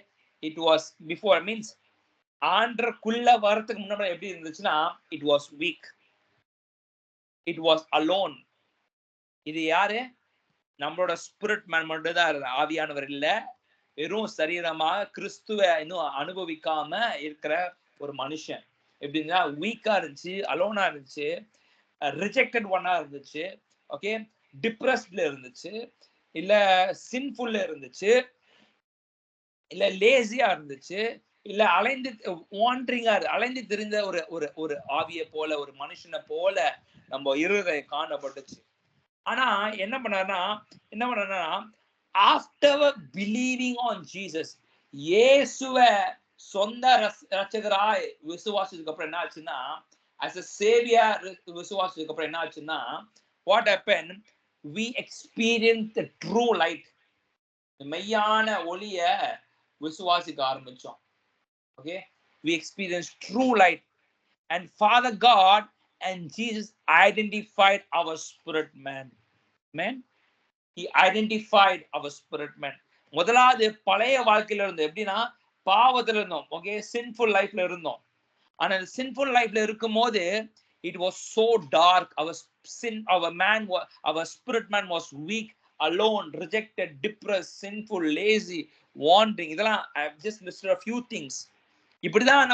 it was before, means ஆண்டருக்குள்ள வரதுக்கு முன்னாடி எப்படி இருந்துச்சுன்னா it was weak. It was alone. இது யாரு? நம்மளோட ஸ்பிரிட் மேன் மட்டும் தான் ஆவியானவர் இல்ல. வெறும் சரீரமாக கிறிஸ்துவ இன்னும் அனுபவிக்காம இருக்கிற ஒரு மனுஷன். எப்படின்னா வீக்கா இருந்துச்சு, அலோனா இருந்துச்சு, ரிஜெக்டட் ஒன்னா இருந்துச்சு, ஓகே, டிப்ரெஸ்ட்ல இருந்துச்சு, இல்ல சின்ஃபுல்ல இருந்துச்சு, இல்ல லேசியா இருந்துச்சு, இல்ல அலைந்து திரிந்த ஒரு ஆவியை போல, ஒரு மனுஷனை போல நம்ம இருதயம் காணப்பட்டுச்சு. ஆனா என்ன பண்ணாருன்னா ஆஃப்டர் பிலீவிங் ஆன் ஜீசஸ், இயேசுவை சொந்த ரட்சகராய் விசுவாசத்துக்கு அப்புறம் என்ன ஆச்சுன்னா, as a savior விசுவாசத்துக்கு அப்புறம் என்ன ஆச்சுன்னா, what happened, we experienced the true light. மெய்யான ஒளிய விசுவாசிக்க ஆரம்பிச்சோம். Okay, we experienced true light, and Father God and Jesus identified our spirit man. Amen. He identified our spirit man. முதலாவது பழைய வாழ்க்கையில இருந்தோம். எப்படின்னா பாவத்துல இருந்தோம். ஓகே, சின்ஃபுல் லைஃப்ல இருந்தோம். ஆனா சின்ஃபுல் லைஃப்ல இருக்கும் போது it was so dark. Our spirit man was weak, alone, rejected, depressed, sinful, lazy, wandering. இதெல்லாம் I have just listed a few things. இப்படிதான்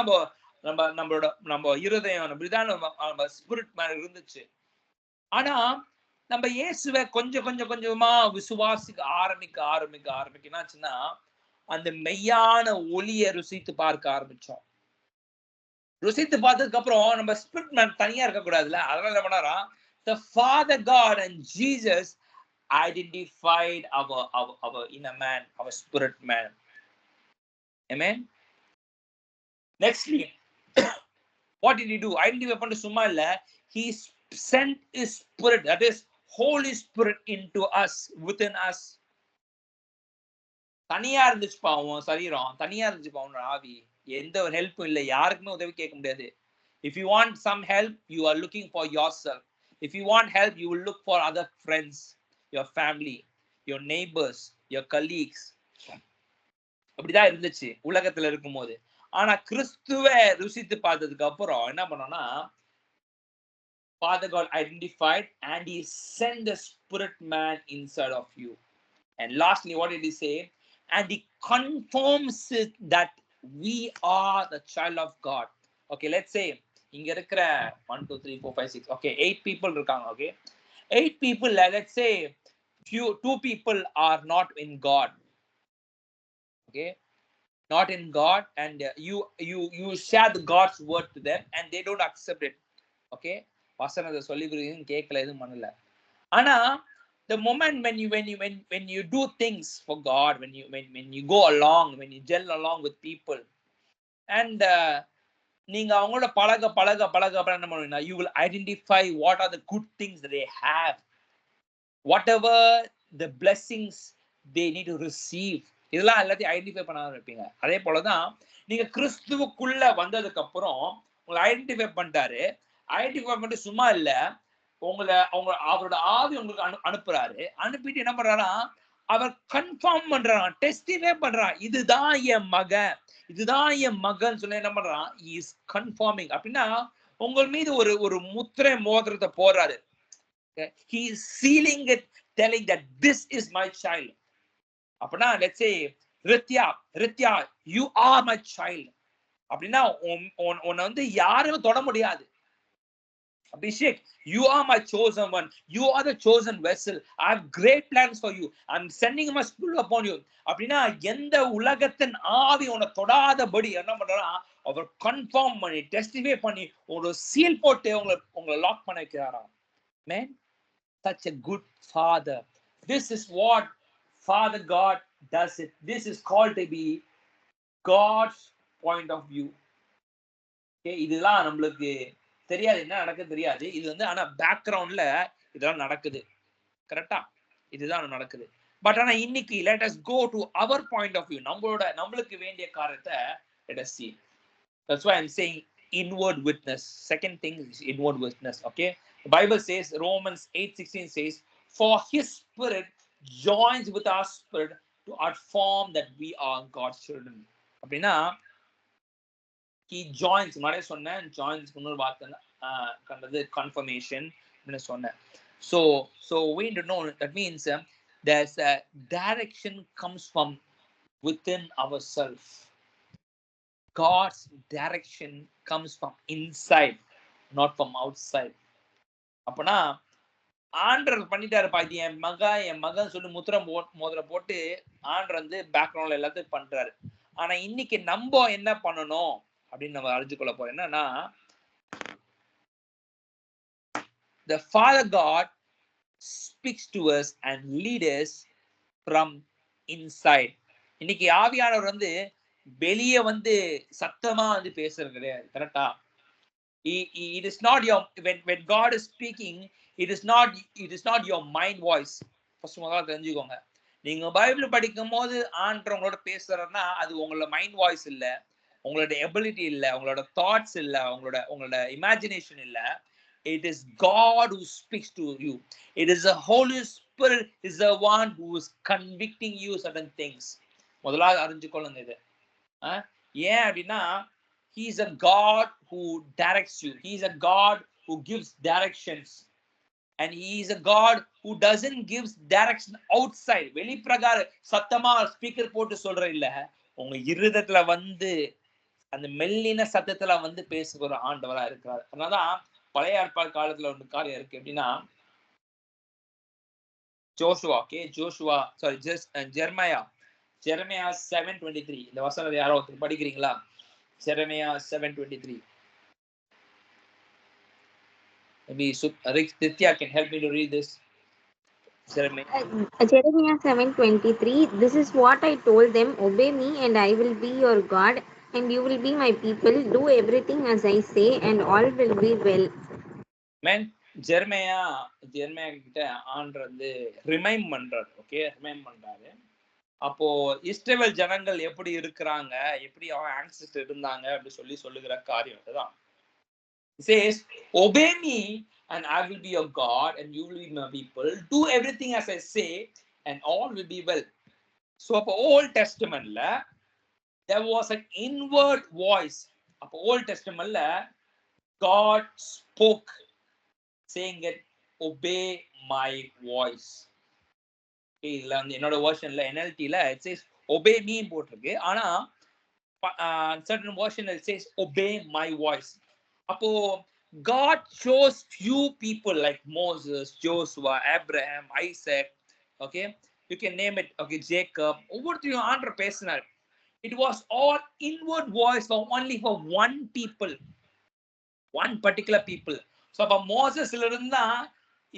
நம்ம இருதயம், இப்படிதான் நம்ம ஸ்பிரிட் மேன் இருந்துச்சு. ஆனா நம்ம இயேசுவை கொஞ்சமா விசுவாசிக்க ஆரம்பிக்க என்னாச்சுன்னா, அந்த மெய்யான ஒளியை ருசித்து பார்க்க ஆரம்பிச்சோம். ருசித்து பார்த்ததுக்கு அப்புறம் நம்ம ஸ்பிரிட் மேன் தனியா இருக்க கூடாதுல்ல, அதனால என்ன பண்ணாரா, the Father God and Jesus identified our inner man, our spirit man. Amen. Nextly, what did he do? Identify பண்ண சும்மா இல்ல, he sent his spirit, that is Holy Spirit, into us, within us. தனியா இருந்துச்சு பாவம் சரீரம், தனியா இருந்துச்சு பாவம் ஆவி, எந்த ஒரு ஹெல்ப்பும் இல்லை, யாருக்குமே உதவி கேட்க முடியாது. If you want some help, you are looking for yourself. If you want help, you will look for other friends, your family, your neighbors, your colleagues. அப்படிதான் இருந்துச்சு உலகத்துல இருக்கும் போது. ஆனா கிறிஸ்துவை ருசித்து பார்த்ததுக்கு அப்புறம் என்ன பண்ணோம்னா, Father God identified and he sent the spirit man inside of you. And lastly, what did he say? And he confirms it that we are the child of God. Okay, let's say இங்க இருக்கிற 1 2 3 4 5 6 okay 8 people இருக்காங்க. Okay, 8 people, let's say 2 people are not in God. Okay, not in God, and you share the God's word to them and they don't accept it. Okay, வசனத்தை சொல்லி கொடுக்குறீங்க கேட்கல, எதுவும் பண்ணல. ஆனா the moment when you do things for God, when you go along, when you gel along with people, and நீங்க அவங்களோட பழக என்ன பண்ணுவீங்கன்னா, you will identify what are the good things that they have, whatever the blessings they need to receive. இதெல்லாம் எல்லாத்தையும் identify பண்ண ஆரம்பிப்பீங்க. அதே போலதான் நீங்க கிறிஸ்துவுக்குள்ள வந்ததுக்கு அப்புறம் உங்களை ஐடென்டிஃபை பண்ணிட்டாரு. ஐடென்டிஃபை பண்ணிட்டு சும்மா இல்ல, அவரோட ஆவி உங்களுக்கு அனுப்புறாரு. அனுப்பிட்டு என்ன பண்றாரா, அவர் கன்ஃபார்ம் பண்றான், டெஸ்டிஃபை பண்றான், இதுதான் என் மகன், இதுதான் என் மகன் சொன்ன என்ன பண்றான், இஸ் கன்ஃபார்மிங். அப்படின்னா உங்கள் மீது ஒரு முத்திரை மோதிரத்தை போடுறாரு. He is sealing it, telling that this is my child. அப்படின்னா let's say ரித்யா you are my child. அப்படின்னா உன்னை வந்து யாரும் தொட முடியாது. Abhishek, you are my chosen one. You are the chosen vessel. I have great plans for you. I'm sending my spirit upon you. அப்படின்னா எந்த உலகத்தின் ஆவி உன்னை தொடாதபடி என்ன பண்றா, அவர் கன்ஃபார்ம் பண்ணி டெஸ்டிஃபை பண்ணி ஒரு சீல் போட்டு உங்களை லாக் பண்ண வைக்கிறாராம். Man, such a good father. This is what Father God does it. This is called to be God's point of view. Okay, இதெல்லாம் நம்மளுக்கு தெரியாது, என்ன நடக்குது தெரியாது. இது வந்து ஆனா பேக்ரவுண்ட்ல இதெல்லாம் நடக்குது. கரெக்டா, இதுதான் நடக்குது. பட் ஆனா இன்னைக்கு let us go to our point of view. நம்மளுக்கு வேண்டிய காரியத்தை let us see. That's why I'm saying inward witness. Second thing is inward witness. Okay, the Bible says, Romans 8:16 says, for his spirit joins with our spirit to affirm that we are God's children. அப்படின்னா he joins, முன்னாடியே சொன்னேன், joins இன்னொரு வார்த்தை கண்டது confirmation, அப்படின்னு சொன்னேன். So we need to know that means there's a direction comes from within ourselves. God's direction comes from inside, not from outside. அப்பனா ஆண்டர் பண்ணிட்டாருப்பா, இது என் மகன் சொல்லி முதல்ல போட்டு ஆண்டர் வந்து பேக்ரவுண்ட்ல எல்லாத்தையும் பண்றாரு. ஆனா இன்னைக்கு நம்ம என்ன பண்ணணும் அப்படின்னு நம்ம அறிஞ்சுக்கொள்ள போறோம். என்னன்னா, the Father God speaks to us and leads us from inside. இன்னைக்கு ஆவியானவர் வந்து வெளியே வந்து சத்தமா வந்து பேசுறது கிடையாது. கரெக்டா? It is not your, when God is speaking, it is not your mind voice. First முதல்ல தெரிஞ்சுக்கோங்க. நீங்க பைபிள் படிக்கும் போது ஆண்டவர் உங்களோட பேசுறதுன்னா அது உங்களோட மைண்ட் வாய்ஸ் இல்ல, உங்களோட எபிலிட்டி இல்ல, உங்களோட தாட்ஸ் இல்ல, உங்களோட இமேஜினேஷன் இல்ல. It is God who speaks to you. It is the Holy Spirit is the one who is convicting you certain things. முதல்ல அறிஞ்சுக்கொள்ளுங்க இது. ஏன் அப்படின்னா, he is a God who directs you. He is a God who gives directions. And he is a God who doesn't give direction outside. வெளிப்பிரகார சத்தமா speaker போட்டு சொல்ற இல்ல, உங்க இருதயத்துல வந்து அந்த மெல்லின சத்தத்துல வந்து பேசுகிற ஆண்டவரா இருக்கிறார். அதனாலதான் பழைய ஏற்பாடு காலத்துல ஒரு காரியம் இருக்கு. எப்படின்னா, ஜெரமியா 7:23 இந்த வசனத்தை யாரோ ஒருத்தர் படிக்கிறீங்களா? Jeremiah 7:23. Maybe Nitya can help me to read this. Jeremiah 7:23. This is what I told them: obey me, and I will be your God, and you will be my people. Do everything as I say, and all will be well. Man, Jeremiah கிட்ட ஆண்டவர் வந்து remind பண்றாரு. Okay, remind பண்றாரு. அப்போ இஸ்ரவேல் ஜனங்கள் எப்படி இருக்கிறாங்க, எப்படி அவங்க ஆன்சஸ்டர் இருந்தாங்க அப்படி சொல்லுகிற காரியம் இதுதான். He says, obey me and I will be your God and you will be my people. Do everything as I say and all will be well. So அப்போ Old Testamentல there was an inward voice. அப்போ Old Testamentல God spoke saying it, obey my voice. இதுல வந்து என்னோட வெர்ஷன்ல NLTல it says obey me போட்டிருக்கு. ஆனா certain version it says obey my voice. அப்போ God chose few people like Moses, Joshua, Abraham, Isaac, okay, you can name it, okay, Jacob. ஒவ்வொருத்தரையும் ஆண்டவர் பேசினார். It was all inward voice for only for one people, one particular people. So அப்ப மோசஸ்ல இருந்தா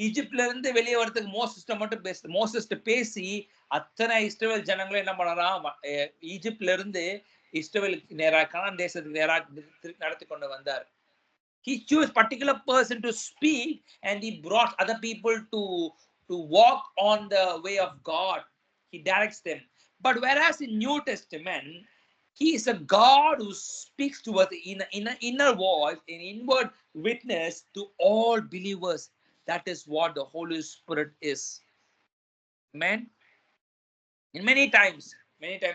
ஈஜிப்ட்ல இருந்து வெளியே வரதுக்கு மோசஸ்ட பேசி அத்தனை இஸ்ரவேல் ஜனங்களும் என்ன பண்ணறான், ஈஜிப்ட்ல இருந்து இஸ்ரவேலுக்கு நேரா கானான் தேசத்துக்கு நேரா நடத்தி கொண்டு வந்தார். He chose particular person to speak and he brought other people to walk on the way of God. He directs them. But whereas in New Testament, he is a God who speaks to us in an inner voice, in inward witness to all believers. That is what the Holy Spirit is. Amen. In many times,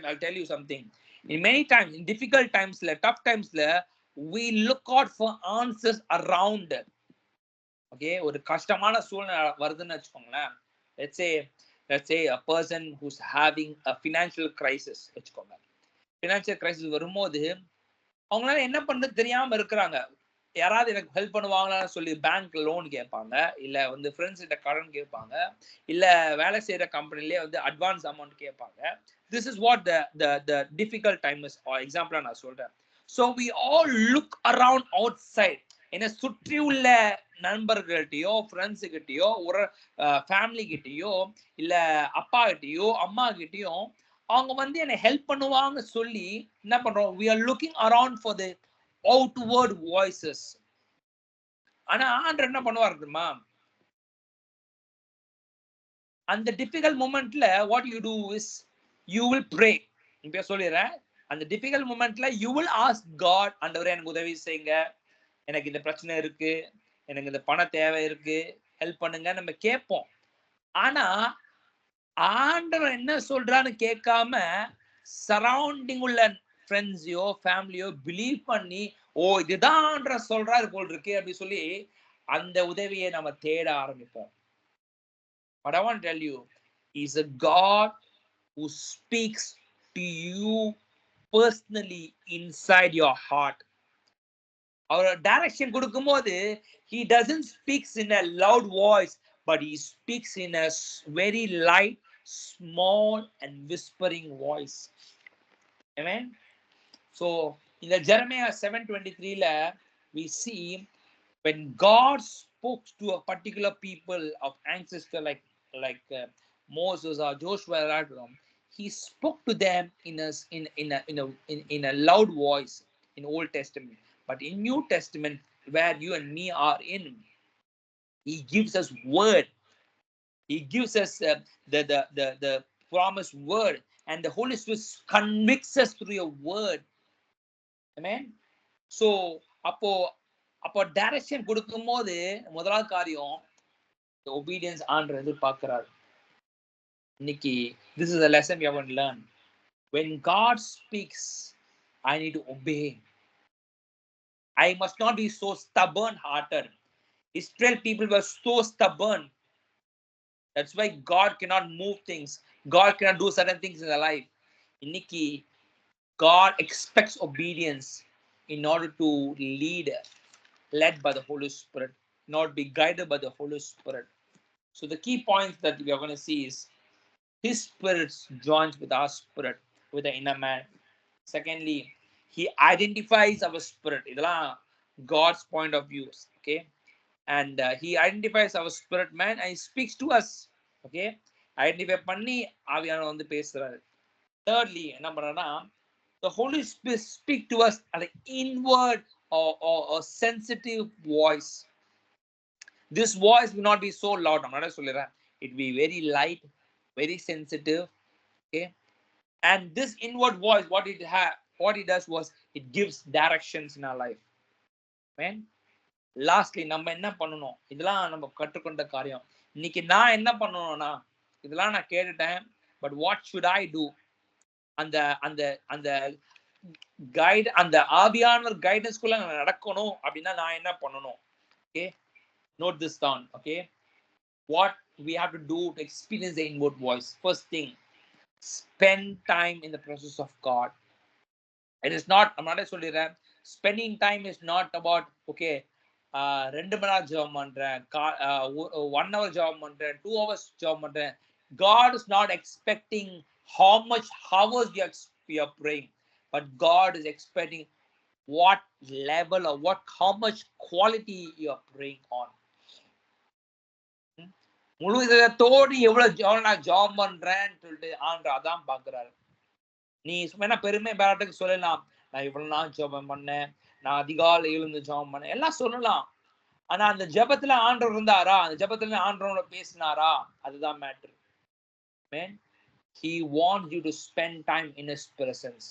I'll tell you something. In many times, in difficult times, tough times, we look out for answers around. Okay, ஒரு கஷ்டமான சூழ்நிலை வருதுன்னு வச்சுக்கோங்களேன். Let's say a person who's having a financial crisis வச்சுக்கோங்க. financial crisis வரும்போது அவங்களால என்ன பண்றது தெரியாம இருக்கிறாங்க. யாராவது எனக்கு ஹெல்ப் பண்ணுவாங்களான்னு சொல்லி பேங்க் லோன் கேட்பாங்க, இல்ல வந்து ஃப்ரெண்ட்ஸ் கிட்ட கடன் கேட்பாங்க, இல்ல வேலை செய்யற கம்பெனிலே வந்து அட்வான்ஸ் அமௌண்ட் கேட்பாங்க. This is what the difficult time is. For example நான் சொல்றேன். So we all look around outside. என்ன சுற்றி உள்ள நண்பர்கள்கிட்டயோ, ஃப்ரெண்ட்ஸு கிட்டயோ, ஒரு ஃபேமிலி கிட்டயோ, இல்ல அப்பா கிட்டயோ, அம்மா கிட்டயோ அவங்க வந்து என்னை ஹெல்ப் பண்ணுவாங்க சொல்லி என்ன பண்றோம்? We are looking around for the outward voices. ஆனா ஆண்டவர் என்ன பண்ணுவார் தெரியுமா? அந்த difficult மொமெண்ட்ல what you do is you will pray. இப்ப சொல்லிடுறேன், அந்த difficult மொமெண்ட்ல you will ask God, ஆண்டவரே எனக்கு உதவி செய்யுங்க, எனக்கு இந்த பிரச்சனை இருக்கு, எனக்கு இந்த பண தேவை இருக்கு, ஹெல்ப் பண்ணுங்க நம்ம கேட்போம். ஆனா ஆண்டவர் என்ன சொல்றான்னு கேட்காம சரௌண்டிங் உள்ள ஃப்ரெண்ட்ஸையோ ஃபேமிலியோ பிலீவ் பண்ணி, ஓ இதுதான் சொல்றாரு போல் இருக்கு அப்படி சொல்லி அந்த உதவியை நம்ம தேட ஆரம்பிப்போம். But I want to tell you, He's a God who speaks to you personally inside your heart. அவர் டைரக்ஷன் கொடுக்கும்போது he doesn't speaks in a loud voice, but he speaks in a very light, small and whispering voice. Amen. So in the Jeremiah 7:23 we see when God spoke to a particular people of ancestor like Moses or Joshua, he spoke to them in a loud voice in Old Testament. But in New Testament, where you and me are in, he gives us word. He gives us the promised word, and the Holy Spirit convicts us through your word. Amen. So அப்போ direction கொடுக்கும் போது முதலாவது காரியம் obedience ஆண்டவர் எதிர்பார்க்கிறார். இன்னைக்கு this is a lesson we have to learn. When God speaks, I need to obey. I must not be so stubborn hearted. Israel people were so stubborn. That's why God cannot move things. God cannot do certain things in their life. Inniki God expects obedience in order to led by the Holy Spirit, not be guided by the Holy Spirit. So the key points that we are going to see is His Spirit joins with our spirit, with the inner man. Secondly, He identifies our spirit. Idala God's point of view. Okay. And He identifies our spirit man and He speaks to us. Okay. Identify panni aviyana vandu pesuraru. Thirdly, enna panrana, the Holy Spirit speak to us at an inward or sensitive voice. This voice will not be so loud. I'm not solira. It will be very light, very sensitive. Okay. And this inward voice, what it does was it gives directions in our life. Amen. Lastly, நம்ம என்ன பண்ணணும், இதெல்லாம் நம்ம கற்றுக்கொண்ட காரியம். இன்னைக்கு நான் என்ன பண்ணணும்னா, இதெல்லாம் நான் கேட்டுட்டேன், but what should I do? அந்த அந்த அந்த கைட், அந்த ஆவியானவர் கைடன்ஸ்குள்ள நடக்கணும் அப்படின்னா நான் என்ன பண்ணணும்? Okay, note this down. Okay, what we have to do to experience the inward voice. First thing, spend time in the presence of God. It is not, I'm not சொல்லிடுறேன், spending time is not about okay 2 மணி நேரம் ஜெபம் பண்றேன், 1 hour ஜெபம் பண்றேன், 2 hours ஜெபம் பண்றேன். God is not expecting how much hours you are praying, but God is expecting what level or how much quality you are praying on. முழு இதயத்தோடு எவ்வளவு நான் ஜெபம் பண்றேன்னு சொல்லிட்டு ஆண்டவர் அதான் பாக்குறாரு. நீ சும்மா பெருமை பாராட்டுக்கு சொல்லலாம், நான் இவ்வளவு நாள் ஜெபம் பண்ணேன், நான் அதிகாலை எழுந்து ஜெபம் பண்ணேன், எல்லாம் சொல்லலாம். ஆனா அந்த ஜெபத்துல ஆண்டவர் இருந்தாரா, அந்த ஜெபத்துல ஆண்டவரோட பேசினாரா, அதுதான் matter. He wants you to spend time in His presence.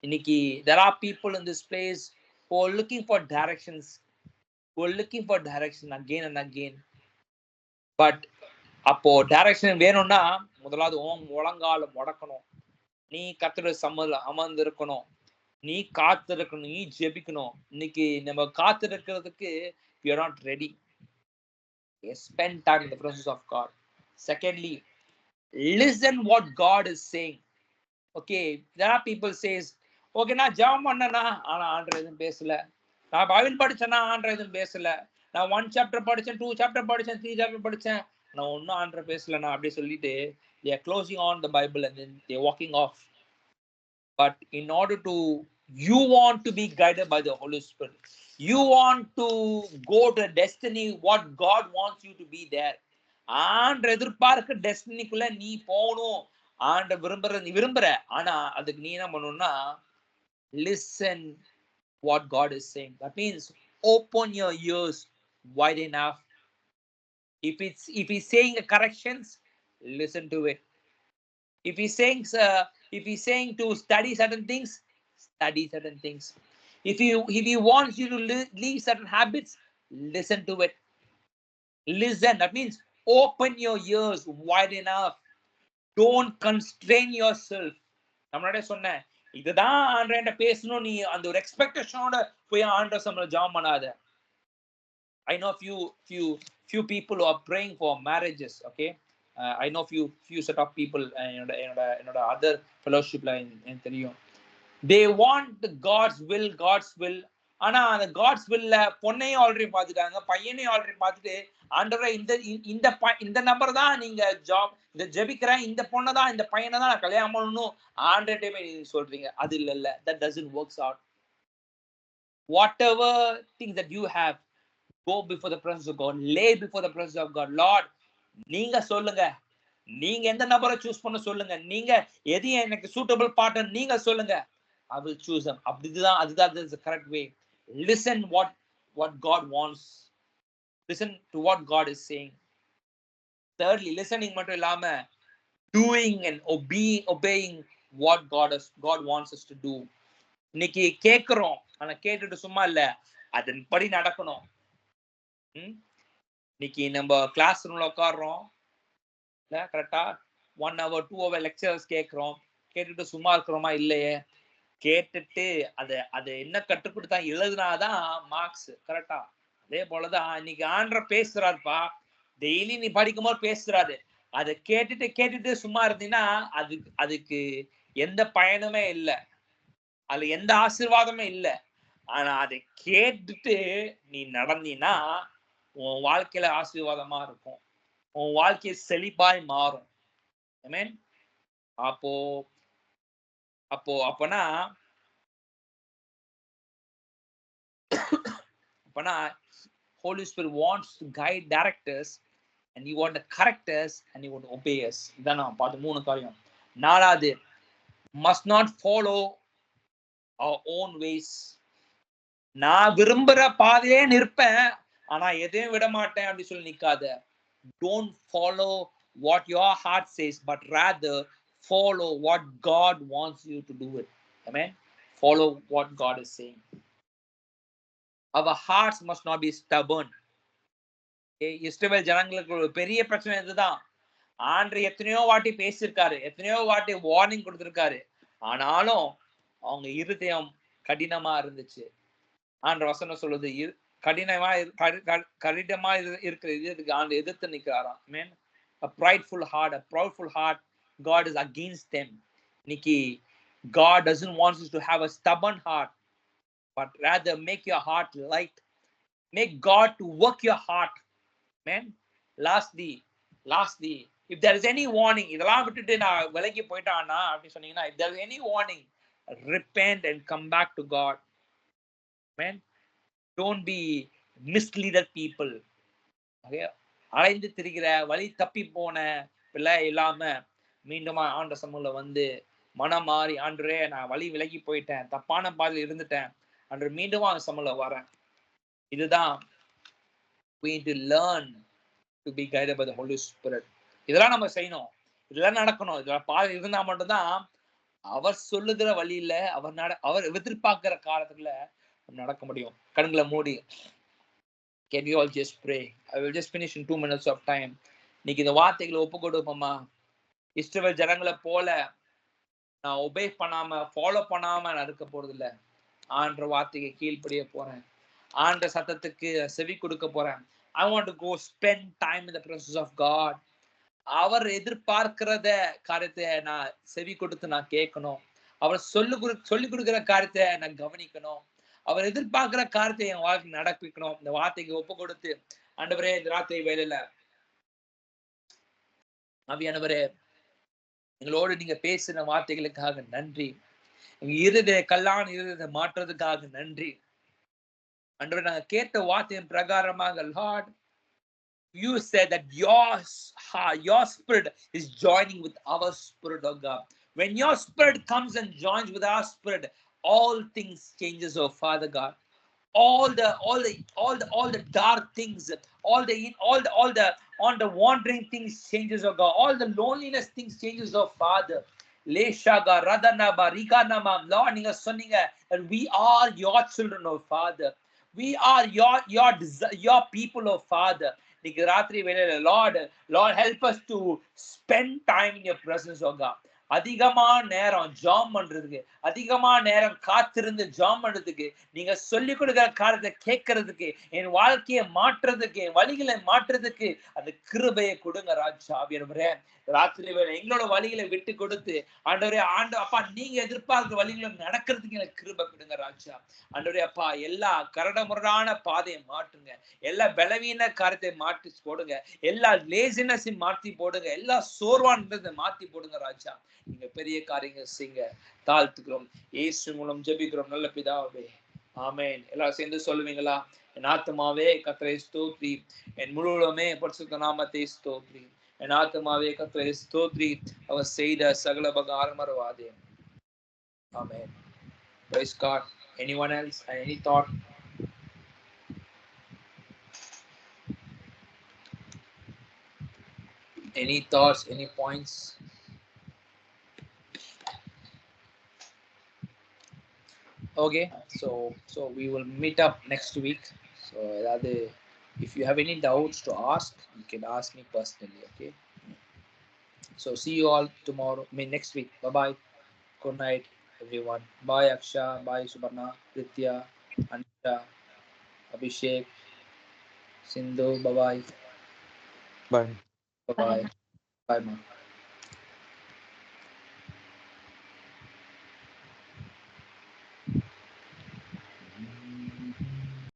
இன்னைக்கு there are people in this place who are looking for directions, again and again. But அப்போ டைரக்ஷன் வேணும்னா முதலாவது முழங்கால முடக்கணும், நீ கர்த்தருடைய சமூகத்துல அமர்ந்து இருக்கணும், நீ காத்திருக்கணும், நீ ஜெபிக்கணும். இன்னைக்கு நம்ம காத்திருக்கிறதுக்கு we are not ready. Spend time in the presence of God. Secondly, listen what God is saying. Okay, there are people says, okay, நான் ஜெபம் பண்ணனா ஆனா ஆண்டவர் எதுவும் பேசல, நான் பைபிள் படிச்சேன்னா ஆண்டவர் எதுவும் பேசல, நான் 1 chapter படிச்சேன், 2 chapter படிச்சேன், 3 chapter படிச்சேன், நான் ஒன்னும் ஆண்டவர் பேசலனா அப்படி சொல்லிட்டு they are closing on the Bible and then they are walking off. But in order to, you want to be guided by the Holy Spirit, you want to go to a destiny what God wants you to be there. ஆண்டவர் எதிர்பார்க்க டெஸ்டினிக்குள்ள நீ போகணும், ஆண்டவர் விரும்புற. ஆனா அதுக்கு நீ என்ன பண்ணணும்னா listen what God is saying. That means open your ears wide enough. If he's saying corrections, listen to it. If he's saying to study certain things, study certain things. If he wants you to leave certain habits, listen to it. Listen. That means open your ears wide enough. Don't constrain yourself. நம்மளோட சொன்னேன், இதுதான் ஆண்டவர்கிட்ட பேசணும், நீ அந்த ஒரு எக்ஸ்பெக்டேஷனோட போய் ஆண்டவர் சமூகத்துல ஜெபம் பண்ணாத. I know few people who are praying for marriages. Okay, I know few set of people என்னோட other fellowshipல எனக்கு தெரியும். They want God's will. ஆனா அந்த காட்ஸ் வில்ல பொண்ணையும் ஆல்ரெடி பார்த்துட்டாங்க, பையனையும் ஆல்ரெடி பார்த்துட்டு, ஆண்டவரே இந்த நம்பர் தான் நீங்க இந்த ஜெபிக்கிறேன், இந்த பொண்ணை தான் இந்த பையனை தான் நான் கல்யாணம் பண்ணணும் ஆண்டர்டே சொல்றீங்க. அது இல்ல, that doesn't works out. Whatever things that you have, go before the presence of God, lay before the presence of God. Lord, நீங்க சொல்லுங்க, நீங்க எந்த நபரை சூஸ் பண்ண சொல்லுங்க, நீங்க எது எனக்கு சூட்டபிள் பார்ட்னர் நீங்க சொல்லுங்க, I will choose them. அதுதான் the correct way. Listen what God wants. Listen to what God is saying. Thirdly, listening மட்டும் இல்லாம doing and obeying what God wants us to do. இன்னைக்கு கேட்கிறோம், ஆனா கேட்டுட்டு சும்மா இல்ல, அதன்படி நடக்கணும். இன்னைக்கு நம்ம கிளாஸ் ரூம்ல உட்காடுறோம், கரெக்டா 1 hour 2 hour லெக்சர்ஸ் கேட்கிறோம், கேட்டுட்டு சும்மா இருக்கிறோமா? இல்லையே. கேட்டுட்டு அதை என்ன கற்றுக் கொடுத்தா எழுதுனாதான் மார்க்ஸ். கரெக்டா? அதே போலதான் இன்னைக்கு ஆண்டவர் பேசுறாருப்பா, டெய்லி நீ படிக்கும் போது பேசுறாரு. அதை கேட்டுட்டு சும்மா இருந்தீங்கன்னா அதுக்கு எந்த பயனுமே இல்லை, அதுல எந்த ஆசீர்வாதமே இல்லை. ஆனா அதை கேட்டுட்டு நீ நடந்தீன்னா உன் வாழ்க்கையில ஆசீர்வாதமா இருக்கும், உன் வாழ்க்கையை செழிப்பாய் மாறும். ஆமென். அப்பனா Holy Spirit wants to guide, direct us, and He want to correct us, and He want to obey us. இதான் நான் பார்த்த 3 காரியம். 4வது, must not follow our own ways. நான் விரும்புற பாதையே நிற்பேன், ஆனா எதையும் விட மாட்டேன் அப்படி சொல்லி நிக்காத. Don't follow what your heart says, but rather follow what God wants you to do it. Amen. Follow what God is saying. Our hearts must not be stubborn. இஸ்ரவேல் ஜனங்களுக்கு ஒரு பெரிய பிரச்சனை இதுதான். ஆண்டவர் எத்தனையோ வாட்டி பேசியிருக்காரு, எத்தனையோ வாட்டி வார்னிங் கொடுத்திருக்காரு, ஆனாலும் அவங்க இருதயம் கடினமா இருந்துச்சு. ஆண்டவர் வசனம் சொல்லுது, கடினமா இருக்கிற இதயத்துக்கு ஆண்டவர் எதிர்த்து நிற்கிறாராம். Amen. A prideful heart, God is against them. Nikki, God doesn't want us to have a stubborn heart, but rather make your heart light. Make God to work your heart. Amen. Lastly, if there is any warning, இதெல்லாம் விட்டுட்டு நான் விலகி போயிட்டானா அப்படி சொன்னீங்கன்னா, if there is any warning, repent and come back to God. Amen. Don't be misleaded people. Okay. அலைந்து திரிகிற வழி தப்பி போன பிள்ளை இல்லாம மீண்டும் ஆண்ட சமூகல வந்து மனம் மாறி, ஆண்டரே நான் வழி விலகி போயிட்டேன், தப்பான பாதையில் இருந்துட்டேன், அன்று மீண்டும் அந்த சமூகல வரேன். இதுதான் we need to learn to be guided by the Holy Spirit. இதெல்லாம் நம்ம செய்யணும், இதெல்லாம் நடக்கணும். இதெல்லாம் பாதை இருந்தா மட்டும்தான் அவர் சொல்லுகிற வழியில அவர் எதிர்பார்க்கிற காலத்துல நடக்க முடியும். கண்களை மூடி can you all just pray? I will just finish in 2 minutes of time. இன்னைக்கு இந்த வார்த்தைகளை ஒப்பு கொடுப்போமா? இஸ்ரவேல் ஜனங்களை போல நான் ஒபே பண்ணாம ஃபாலோ பண்ணாம நான் இருக்க போறது இல்ல. ஆண்ட வார்த்தைக்கு கீழ்ப்படிய போறேன், ஆண்ட சத்தத்துக்கு செவி கொடுக்க போறேன். I want to go spend time in the presence of God. அவர் எதிர்பார்க்கிறத காரியத்தை நான் செவி கொடுத்து நான் கேட்கணும். அவர் சொல்லி கொடுக்கிற காரியத்தை நான் கவனிக்கணும். அவர் எதிர்பார்க்கிற காரியத்தை என் வாழ்க்கை நடப்பிக்கணும். இந்த வார்த்தைக்கு ஒப்பு கொடுத்து, ஆண்டவரே இந்த ராத்திரி வேலையில ஆவியானவரே எங்களோடு நீங்க பேசின வார்த்தைகளுக்காக நன்றி. எங்க கல்லான இருதயத்தை மாற்றுறதுக்காக நன்றி. ஆண்டவரே நாங்க கேட்ட வார்த்தையின் பிரகாரமாக, Lord, you said that your spirit is joining with our spirit, oh God. When your spirit comes and joins with our spirit, all things changes, oh Father God. All the dark things, all the wandering things changes, oh God. All the loneliness things changes, oh Father. Leshaga Radanaba Rikanama, Lord, நீங்க சொன்னீங்க that we are your children, oh Father. We are your people, oh Father. Lord, help us to spend time in your presence, oh God. அதிகமா நேரம் jam பண்றதுக்கு, அதிகமா நேரம் காத்திருந்து jam பண்றதுக்கு, நீங்க சொல்லிக் கொடுக்கிற காரியத்தை கேட்கறதுக்கு, என் வாழ்க்கையை மாற்றுறதுக்கு, என் வழிகளை மாற்றுறதுக்கு அந்த கிருபையை கொடுங்க ராஜா. ஆவியானவரே, ராத்திரி வேளை எங்களோட வழிகளை விட்டு கொடுத்து ஆண்டவரே, அப்பா நீங்க எதிர்பார்க்கிற வழிகளை நடக்கிறதுக்கு எனக்கு கிருபை கொடுங்க ராஜா. ஆண்டவரே அப்பா, எல்லா கரடமுரடான பாதையை மாற்றுங்க, எல்லா பலவீன காரியத்தை மாற்றி போடுங்க, எல்லா லேசினஸையும் மாற்றி போடுங்க, எல்லா சோர்வானதை மாற்றி போடுங்க ராஜா. நீங்க பெரிய காரியங்கள் செய்யுங்க. தாழ்த்துக்கிறோம், இயேசு மூலம் ஜெபிக்கிறோம் நல்ல பிதாவே, ஆமென். எல்லாரும் சேர்ந்து சொல்லுவீங்களா? என் ஆத்துமாவே கர்த்தரை ஸ்தோத்திரி, என் முழுவதுமே பரிசுத்த நாமத்தை ஸ்தோத்திரி. என் ஆத்துமாவே கர்த்தரை ஸ்தோத்திரி, அவர் செய்த சகல உபகாரம் மறவாதே. ஆமென். Praise God. Anyone else? Any thought? Any thoughts? Any points? Okay, so we will meet up next week. So if you have any doubts to ask, you can ask me personally. Okay, so see you all tomorrow. Next week. Bye bye. Good night, everyone. Bye Aksha. Bye Subarna, Pritya, Anisha, Abhishek, Sindhu. Bye bye. Bye. Bye bye. Bye ma.